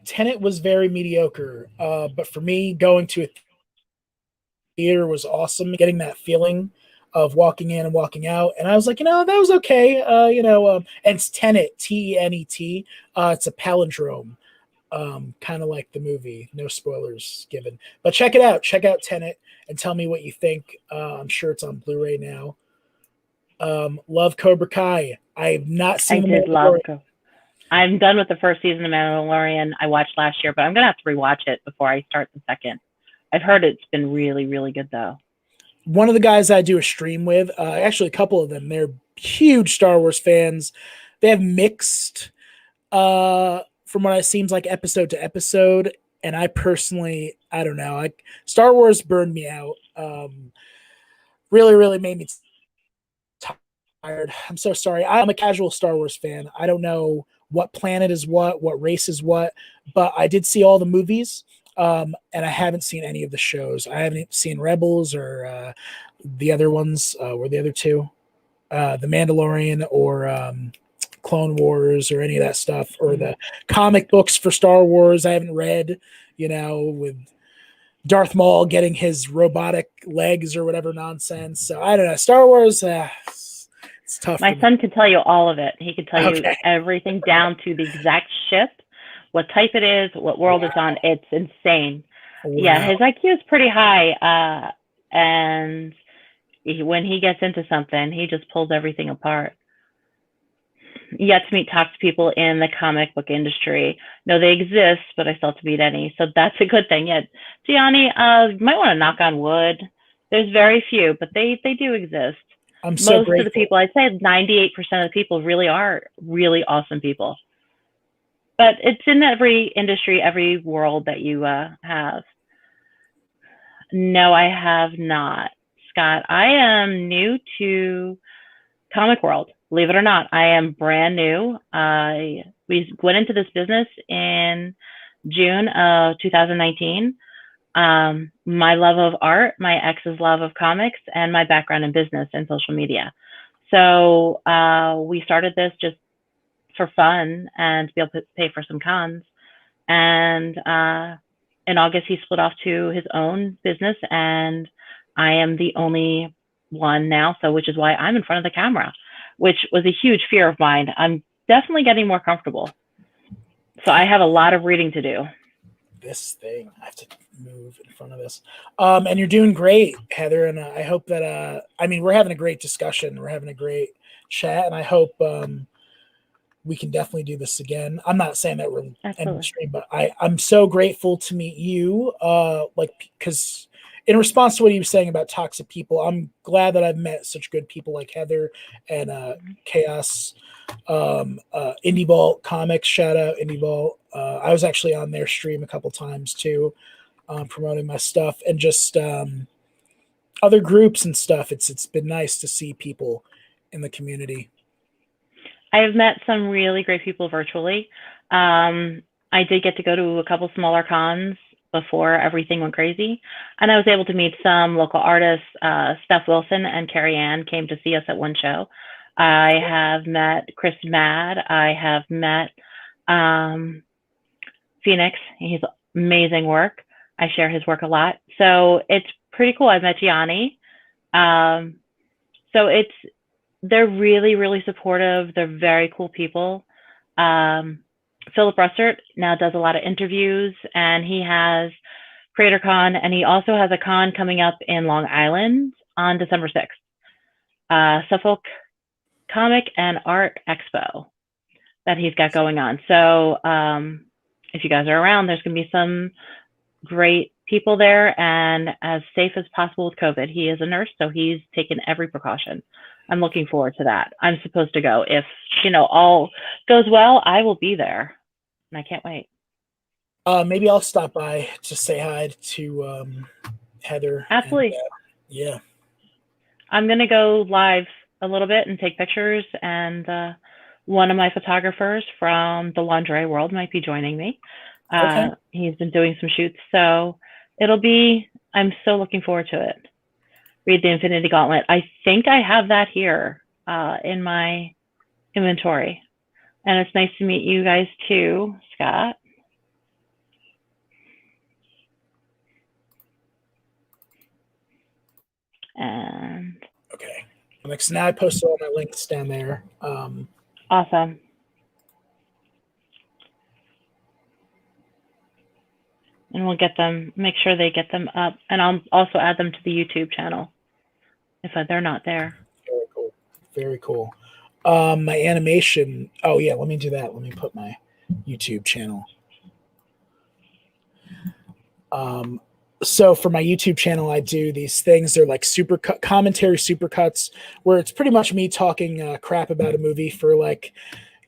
Speaker 2: Tenet was very mediocre, but for me, going to a theater was awesome. Getting that feeling of walking in and walking out, and I was like, that was okay. And it's Tenet, Tenet. It's a palindrome. kind of like the movie. No spoilers given, but check it out. Check out Tenet and tell me what you think. I'm sure it's on Blu-ray now. Love Cobra Kai. I have not
Speaker 1: I
Speaker 2: seen
Speaker 1: did
Speaker 2: the
Speaker 1: love.
Speaker 2: Mandalorian.
Speaker 1: I'm done with the first season of Mandalorian. I watched last year, but I'm gonna have to rewatch it before I start the second. I've heard it's been really, really good though.
Speaker 2: One of the guys I do a stream with, actually a couple of them, they're huge Star Wars fans. They have mixed, from what it seems like, episode to episode. And I personally, I don't know. Star Wars burned me out. Really, really made me tired. I'm so sorry. I'm a casual Star Wars fan. I don't know what planet is what race is what, but I did see all the movies. And I haven't seen any of the shows. I haven't seen Rebels or the other ones. Were the other two, The Mandalorian or Clone Wars or any of that stuff, or the comic books for Star Wars. I haven't read, with Darth Maul getting his robotic legs or whatever nonsense. So I don't know. Star Wars, it's tough.
Speaker 1: My son could tell you all of it. He could tell you everything down to the exact ship, what type it is, what world it's on. It's insane. Wow. Yeah, his IQ is pretty high. And when he gets into something, he just pulls everything apart. Yet to talk to people in the comic book industry. No, they exist, but I still have to meet any. So that's a good thing. Yeah, Gianni, you might want to knock on wood. There's very few, but they do exist.
Speaker 2: I'm so
Speaker 1: Most
Speaker 2: grateful.
Speaker 1: of the people, I'd say 98% of the people really are really awesome people. But it's in every industry, every world that you have. No, I have not, Scott. I am new to comic world. Believe it or not, I am brand new. We went into this business in June of 2019. My love of art, my ex's love of comics, and my background in business and social media. So we started this just for fun and to be able to pay for some cons. And in August, he split off to his own business, and I am the only one now. So, which is why I'm in front of the camera, which was a huge fear of mine. I'm definitely getting more comfortable. So I have a lot of reading to do.
Speaker 2: This thing, I have to move in front of this. And you're doing great, Heather. And I hope that, we're having a great discussion. We're having a great chat. And I hope we can definitely do this again. I'm not saying that we're ending the stream, but I'm so grateful to meet you. Because in response to what he was saying about toxic people, I'm glad that I've met such good people like Heather and Chaos, Indie Vault Comics. Shout out Indie Vault. I was actually on their stream a couple times too, promoting my stuff, and just other groups and stuff. It's been nice to see people in the community.
Speaker 1: I have met some really great people virtually. I did get to go to a couple smaller cons before everything went crazy. And I was able to meet some local artists. Steph Wilson and Carrie Ann came to see us at one show. I have met Chris Mad. I have met Phoenix. He's amazing work. I share his work a lot. So it's pretty cool. I've met Gianni. So they're really, really supportive. They're very cool people. Philip Russert now does a lot of interviews, and he has CreatorCon, and he also has a con coming up in Long Island on December 6th. Suffolk Comic and Art Expo that he's got going on. So if you guys are around, there's going to be some great people there, and as safe as possible with COVID. He is a nurse, so he's taken every precaution. I'm looking forward to that. I'm supposed to go. If, all goes well, I will be there, and I can't wait.
Speaker 2: Maybe I'll stop by to say hi to Heather.
Speaker 1: Absolutely.
Speaker 2: And, yeah.
Speaker 1: I'm going to go live a little bit and take pictures, and one of my photographers from the lingerie world might be joining me. Okay. He's been doing some shoots, so I'm so looking forward to it. Read the Infinity Gauntlet. I think I have that here in my inventory. And it's nice to meet you guys too, Scott. And
Speaker 2: okay. So now I posted all my links down there.
Speaker 1: Awesome. and we'll get them, make sure they get them up. And I'll also add them to the YouTube channel if they're not there.
Speaker 2: Very cool. Very cool. My animation. Oh yeah, let me do that. Let me put my YouTube channel. So for my YouTube channel, I do these things. They're like commentary supercuts, where it's pretty much me talking crap about a movie for like,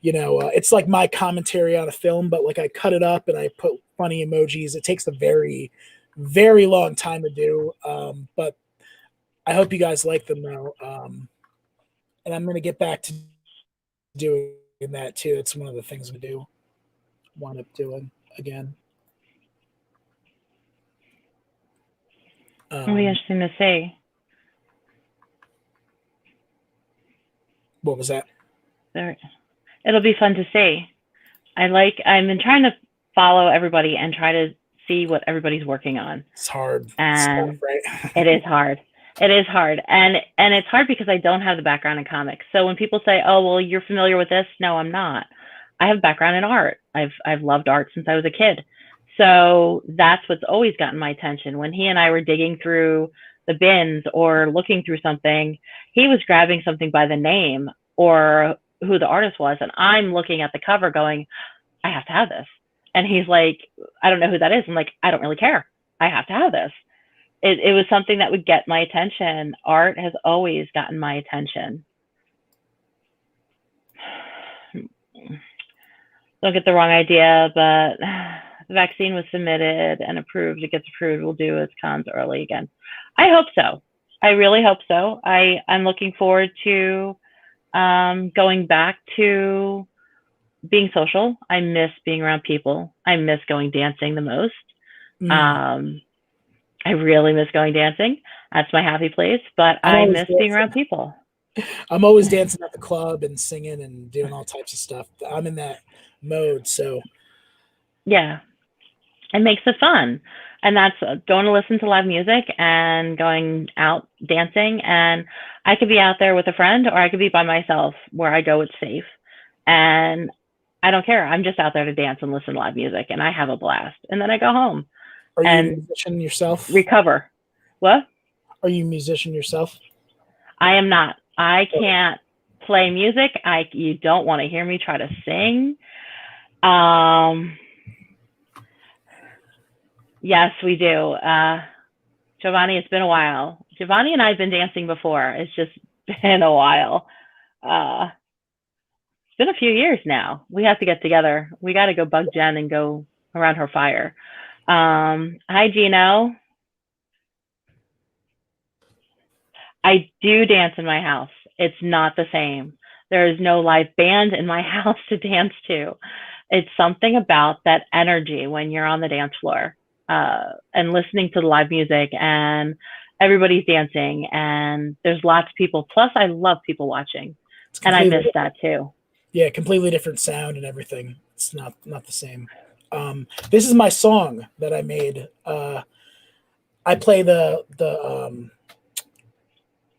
Speaker 2: it's like my commentary on a film, but like I cut it up and I put funny emojis. It takes a very, very long time to do, but I hope you guys like them though. And I'm going to get back to doing that too. It's one of the things we do. Wind up doing again.
Speaker 1: It'll be interesting to see.
Speaker 2: What was that?
Speaker 1: It'll be fun to see. I've been trying to follow everybody and try to see what everybody's working on.
Speaker 2: It's hard.
Speaker 1: And
Speaker 2: right?
Speaker 1: It is hard. It is hard. And it's hard because I don't have the background in comics. So when people say, oh, well, you're familiar with this. No, I'm not. I have a background in art. I've loved art since I was a kid. So that's what's always gotten my attention. When he and I were digging through the bins or looking through something, he was grabbing something by the name or who the artist was. And I'm looking at the cover going, I have to have this. And he's like, I don't know who that is. I'm like, I don't really care. I have to have this. It was something that would get my attention. Art has always gotten my attention. Don't get the wrong idea, but the vaccine was submitted and approved. It gets approved. We'll do its cons early again. I hope so. I really hope so. I'm looking forward to going back to being social. I miss being around people. I miss going dancing the most. I really miss going dancing. That's my happy place, but I miss being around people.
Speaker 2: I'm always dancing at the club and singing and doing all types of stuff. I'm in that mode, so.
Speaker 1: Yeah, it makes it fun. And that's going to listen to live music and going out dancing. And I could be out there with a friend or I could be by myself. Where I go, it's safe. And I don't care. I'm just out there to dance and listen to live music and I have a blast. And then I go home.
Speaker 2: Are you a musician yourself?
Speaker 1: Recover. What?
Speaker 2: Are you a musician yourself?
Speaker 1: I am not. I can't play music. You don't want to hear me try to sing. Yes, we do. Giovanni, it's been a while. Giovanni and I have been dancing before. It's just been a while. It's been a few years now. We have to get together. We got to go bug Jen and go around her fire. Hi, Gino. I do dance in my house. It's not the same. There is no live band in my house to dance to. It's something about that energy when you're on the dance floor and listening to the live music and everybody's dancing and there's lots of people. Plus, I love people watching, and I miss that too.
Speaker 2: Yeah, completely different sound and everything. It's not the same. This is my song that I made. I play the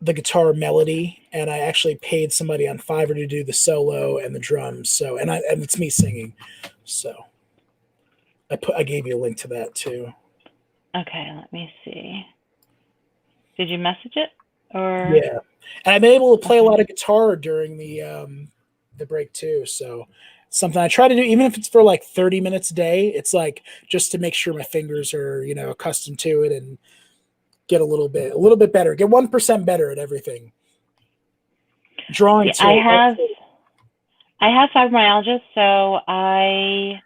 Speaker 2: guitar melody, and I actually paid somebody on Fiverr to do the solo and the drums. So, and it's me singing. So, I gave you a link to that too.
Speaker 1: Okay, let me see. Did you message it or?
Speaker 2: Yeah, and I'm able to play a lot of guitar during the break too. So. Something I try to do, even if it's for like 30 minutes a day, it's like just to make sure my fingers are, accustomed to it and get a little bit better, get 1% better at everything. Drawing.
Speaker 1: I have fibromyalgia, so I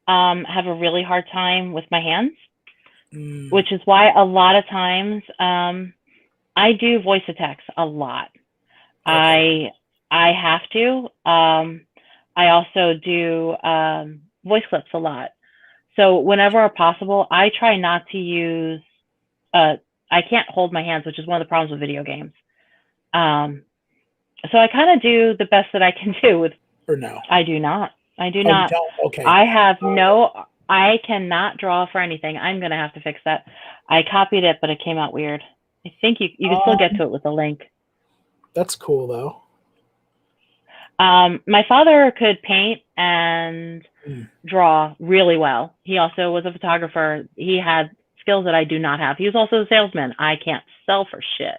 Speaker 1: have a really hard time with my hands, which is why a lot of times I do voice to text a lot. Okay. I have to. I also do voice clips a lot. So whenever possible, I try not to use, I can't hold my hands, which is one of the problems with video games. So I kind of do the best that I can do with.
Speaker 2: Or no?
Speaker 1: I do not. Not.
Speaker 2: Okay.
Speaker 1: I cannot draw for anything. I'm going to have to fix that. I copied it, but it came out weird. I think you can still get to it with the link.
Speaker 2: That's cool though.
Speaker 1: My father could paint and draw really well. He also was a photographer. He had skills that I do not have. He was also a salesman. I can't sell for shit.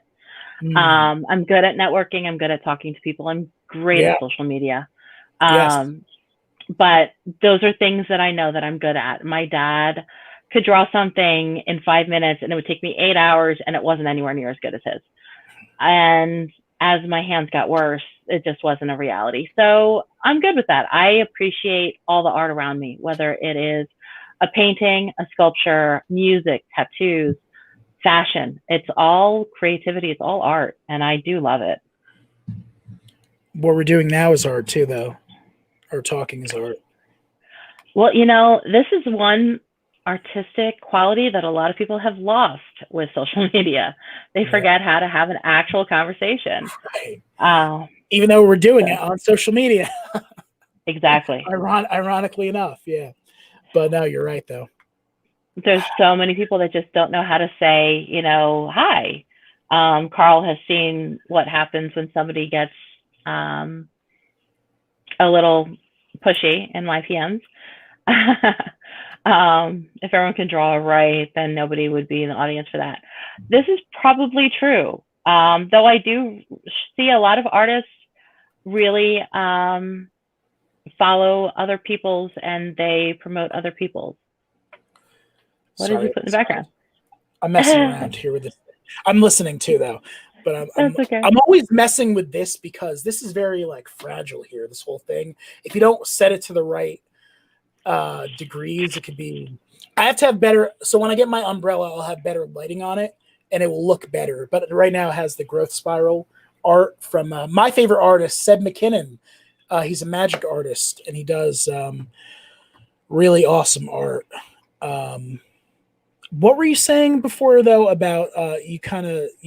Speaker 1: I'm good at networking. I'm good at talking to people. I'm great at social media. But those are things that I know that I'm good at. My dad could draw something in 5 minutes and it would take me 8 hours and it wasn't anywhere near as good as his. And as my hands got worse, it just wasn't a reality. So I'm good with that. I appreciate all the art around me, whether it is a painting, a sculpture, music, tattoos, fashion. It's all creativity. It's all art. And I do love it.
Speaker 2: What we're doing now is art too, though. Our talking is art.
Speaker 1: Well, this is one artistic quality that a lot of people have lost with social media. They forget how to have an actual conversation.
Speaker 2: Right. Even though we're doing it on social media.
Speaker 1: Exactly.
Speaker 2: Ironically enough, yeah. But no, you're right, though.
Speaker 1: There's so many people that just don't know how to say, hi. Carl has seen what happens when somebody gets a little pushy in my PMs. If everyone can draw right, then nobody would be in the audience for that. This is probably true. Though I do see a lot of artists really follow other people's and they promote other people's. What did you put in the background?
Speaker 2: I'm messing around here with this. I'm listening too, though. But
Speaker 1: okay.
Speaker 2: I'm always messing with this because this is very fragile here, this whole thing. If you don't set it to the right degrees, it could be. I have to have better. So when I get my umbrella, I'll have better lighting on it, and it will look better. But right now, it has the growth spiral art from my favorite artist, Seb McKinnon. He's a magic artist, and he does really awesome art. What were you saying before, though, about you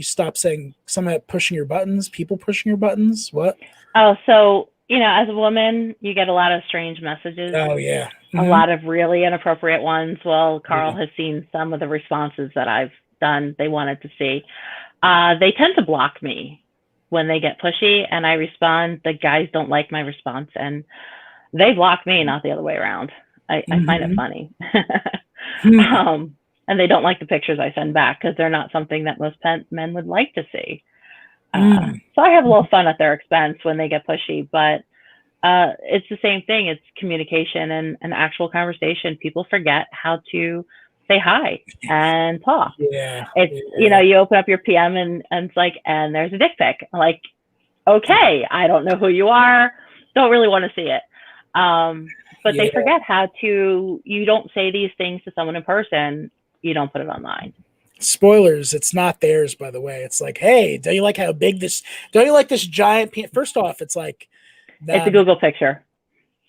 Speaker 2: stopped saying something about pushing your buttons, people pushing your buttons? What?
Speaker 1: Oh, so, as a woman, you get a lot of strange messages.
Speaker 2: Oh, yeah. Mm-hmm.
Speaker 1: A lot of really inappropriate ones. Well, Carl has seen some of the responses that I've done they wanted to see. They tend to block me when they get pushy, and I respond. The guys don't like my response, and they block me, not the other way around. I find it funny. And they don't like the pictures I send back because they're not something that most men would like to see. So I have a little fun at their expense when they get pushy, but it's the same thing. It's communication and an actual conversation. People forget how to say hi and talk. You open up your PM and it's like, and there's a dick pic. Like, okay, I don't know who you are. Don't really want to see it. But they forget how to, you don't say these things to someone in person. You don't put it online.
Speaker 2: Spoilers, it's not theirs, by the way. It's like, hey, don't you like how big this, don't you like this giant first off, it's like
Speaker 1: it's a Google picture.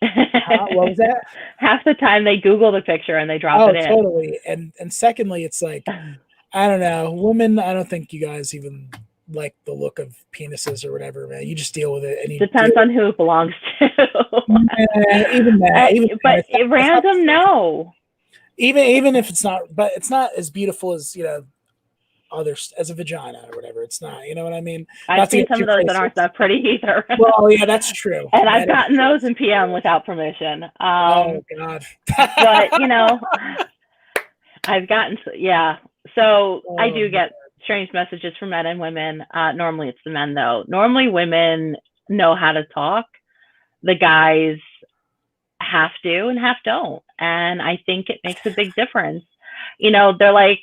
Speaker 2: What was that?
Speaker 1: Half the time they Google the picture and they drop it in.
Speaker 2: Oh, totally. And secondly, it's like, I don't know, women, I don't think you guys even like the look of penises or whatever, man. You just deal with it. And
Speaker 1: depends on who it belongs to.
Speaker 2: Even that.
Speaker 1: But random, no.
Speaker 2: Even if it's not, but it's not as beautiful as, others as a vagina or whatever. It's not, you know what I mean?
Speaker 1: I've seen some of those that aren't that pretty either.
Speaker 2: Well, yeah, that's true.
Speaker 1: And I've gotten those in PM without permission.
Speaker 2: Oh God.
Speaker 1: But I've gotten, So I do get strange messages from men and women. Normally it's the men though. Normally women know how to talk. The guys half do and half don't. And I think it makes a big difference. They're like,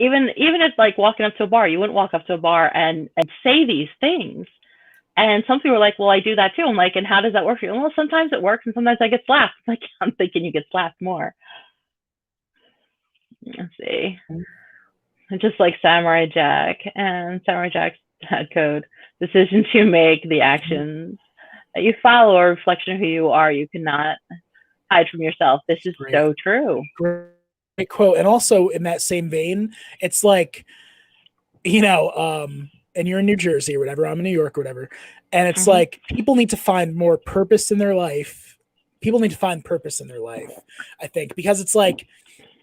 Speaker 1: even if like walking up to a bar, you wouldn't walk up to a bar and say these things. And some people are like, well, I do that too. I'm like, and how does that work for you? Well, sometimes it works and sometimes I get slapped. Like, I'm thinking you get slapped more. Let's see. Just like Samurai Jack and Samurai Jack's code. Decisions you make, the actions that you follow are a reflection of who you are. You cannot hide from yourself. This is so true.
Speaker 2: Great quote. And also in that same vein, it's like, and you're in New Jersey or whatever, I'm in New York or whatever. And it's like, people need to find more purpose in their life. People need to find purpose in their life, I think, because it's like,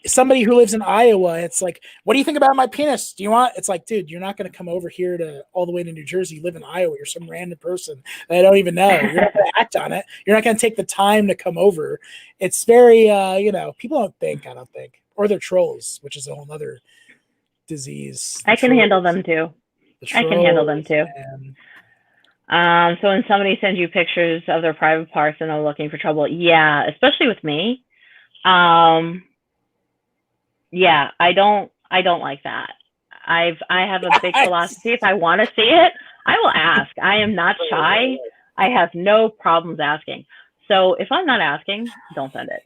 Speaker 2: somebody who lives in Iowa, it's like, what do you think about my penis? Do you want? It's like, dude, you're not going to come over here to all the way to New Jersey. You live in Iowa. You're some random person that I don't even know. You're not going to act on it. You're not going to take the time to come over. It's very, people don't think, I don't think, or they're trolls, which is a whole other disease.
Speaker 1: I can handle them too. I can handle them too. So when somebody sends you pictures of their private parts and they're looking for trouble, yeah, especially with me. Yeah, I don't like that. I have a big philosophy. If I want to see it, I will ask. I am not shy. I have no problems asking. So if I'm not asking, don't send it.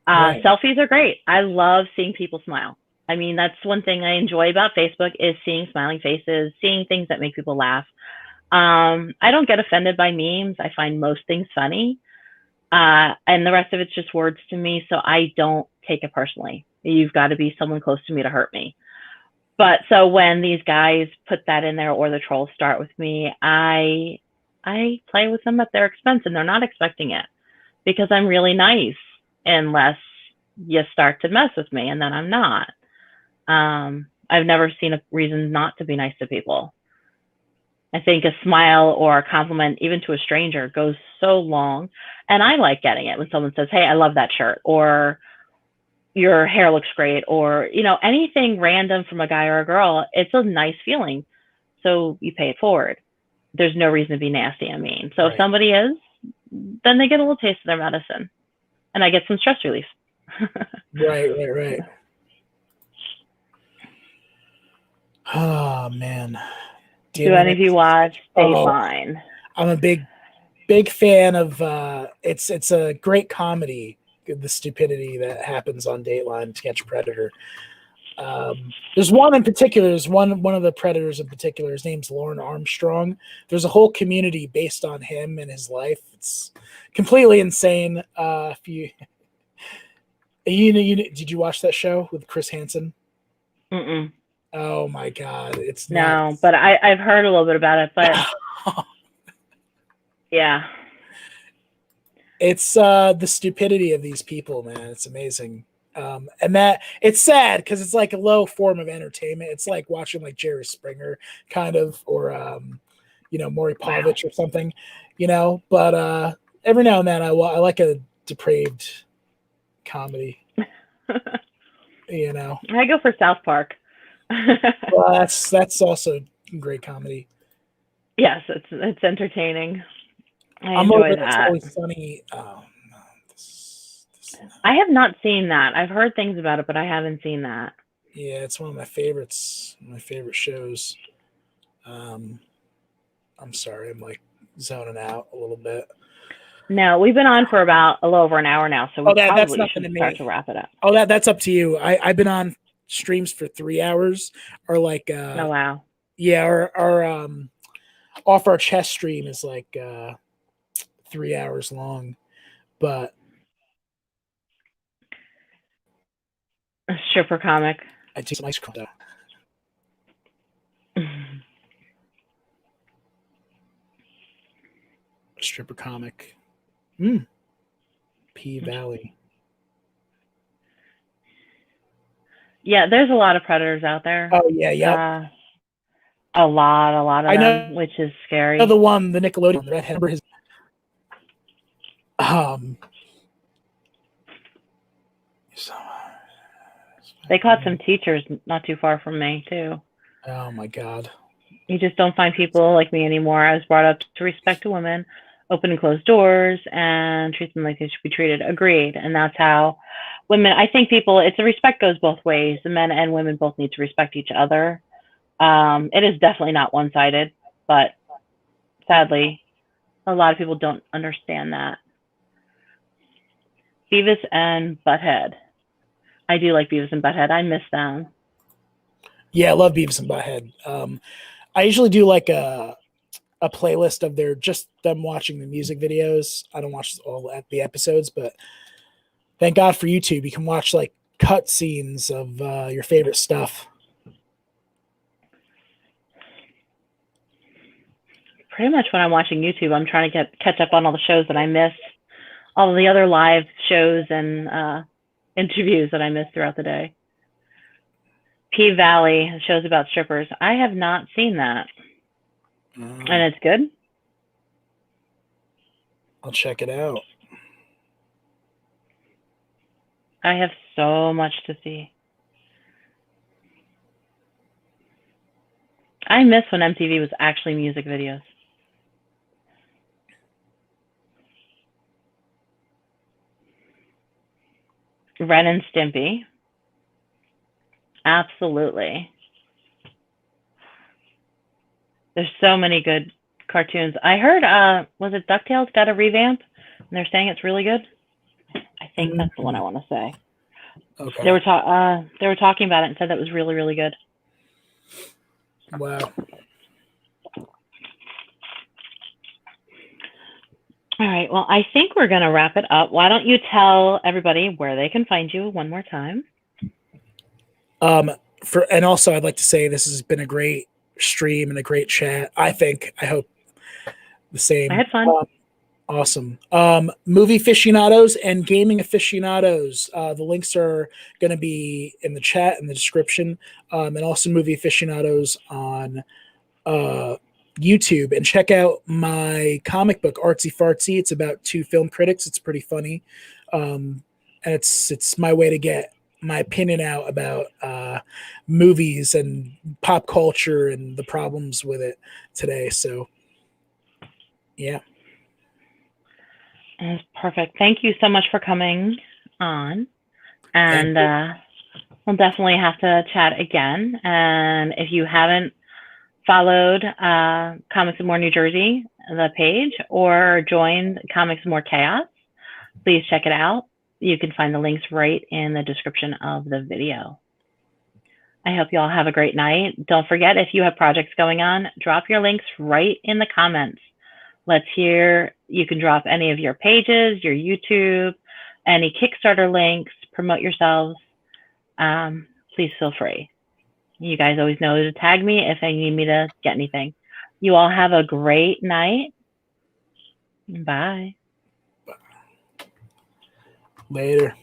Speaker 1: Right. Selfies are great. I love seeing people smile. I mean, that's one thing I enjoy about Facebook is seeing smiling faces, seeing things that make people laugh. I don't get offended by memes. I find most things funny. And the rest of it's just words to me. So I don't take it personally. You've got to be someone close to me to hurt me. But so when these guys put that in there or the trolls start with me, I play with them at their expense and they're not expecting it because I'm really nice unless you start to mess with me and then I'm not. I've never seen a reason not to be nice to people. I think a smile or a compliment, even to a stranger, goes so long. And I like getting it when someone says, hey, I love that shirt, or your hair looks great, or, anything random from a guy or a girl. It's a nice feeling. So you pay it forward. There's no reason to be nasty and mean. So if somebody is, then they get a little taste of their medicine. And I get some stress relief.
Speaker 2: Right. Oh, man.
Speaker 1: Do any of you watch Dateline?
Speaker 2: I'm a big fan of it's a great comedy, the stupidity that happens on Dateline to catch a predator. There's one in particular, there's one of the predators in particular, his name's Lauren Armstrong. There's a whole community based on him and his life. It's completely insane. If you did you watch that show with Chris Hansen?
Speaker 1: Mm-mm.
Speaker 2: Oh my God, it's
Speaker 1: no,
Speaker 2: nuts.
Speaker 1: but I've heard a little bit about it, but yeah,
Speaker 2: it's the stupidity of these people, man. It's amazing, and that it's sad because it's like a low form of entertainment. It's like watching like Jerry Springer, kind of, or Maury Povich or something, But every now and then I like a depraved comedy.
Speaker 1: I go for South Park.
Speaker 2: Well, that's also great comedy.
Speaker 1: Yes, it's entertaining. I enjoy that.
Speaker 2: It's Always Sunny.
Speaker 1: I have not seen that. I've heard things about it, but I haven't seen that.
Speaker 2: Yeah, it's one of my favorites. My favorite shows. I'm sorry, I'm like zoning out a little bit.
Speaker 1: No, we've been on for about a little over an hour now, so we probably should start to wrap it up.
Speaker 2: Oh, that's up to you. I've been on streams for 3 hours, or like
Speaker 1: oh wow,
Speaker 2: yeah, our off our chest stream is like 3 hours long, but
Speaker 1: a stripper comic.
Speaker 2: I take some ice cream though. Stripper comic. P Valley.
Speaker 1: Yeah, there's a lot of predators out there.
Speaker 2: Oh yeah.
Speaker 1: A lot of them, which is scary.
Speaker 2: The one, the Nickelodeon, the redhead.
Speaker 1: They caught some teachers not too far from me too.
Speaker 2: Oh my God.
Speaker 1: You just don't find people like me anymore. I was brought up to respect a woman, open and close doors, and treat them like they should be treated. Agreed. And that's how women, I think it's a respect goes both ways. The men and women both need to respect each other. It is definitely not one-sided, but sadly, a lot of people don't understand that. Beavis and Butthead. I do like Beavis and Butthead. I miss them.
Speaker 2: Yeah, I love Beavis and Butthead. I usually do like a playlist of them watching the music videos. I don't watch all the episodes, but thank God for YouTube. You can watch like cut scenes of your favorite stuff.
Speaker 1: Pretty much when I'm watching YouTube, I'm trying to catch up on all the shows that I missed, all the other live shows and interviews that I missed throughout the day. P Valley shows about strippers. I have not seen that. And it's good?
Speaker 2: I'll check it out.
Speaker 1: I have so much to see. I miss when MTV was actually music videos. Ren and Stimpy. Absolutely. There's so many good cartoons. I heard, was it DuckTales got a revamp? And they're saying it's really good. I think that's the one I want to say.
Speaker 2: Okay.
Speaker 1: They were talking about it and said that was really, really good.
Speaker 2: Wow.
Speaker 1: All right. Well, I think we're going to wrap it up. Why don't you tell everybody where they can find you one more time?
Speaker 2: And also I'd like to say this has been a great stream and a great chat. I hope the same.
Speaker 1: I had fun.
Speaker 2: Awesome. Movie aficionados and gaming aficionados. The links are going to be in the chat in the description. And also movie aficionados on YouTube, and check out my comic book Arty Fartsy. It's about 2 film critics. It's pretty funny. And it's my way to get my opinion out about movies and pop culture and the problems with it today. So yeah.
Speaker 1: That's perfect. Thank you so much for coming on. And we'll definitely have to chat again. And if you haven't followed Comics and More New Jersey, the page, or joined Comics and More Chaos, please check it out. You can find the links right in the description of the video. I hope you all have a great night. Don't forget, if you have projects going on, drop your links right in the comments. Let's hear, you can drop any of your pages, your YouTube, any Kickstarter links, promote yourselves. Please feel free. You guys always know to tag me if I need me to get anything. You all have a great night. Bye.
Speaker 2: Later.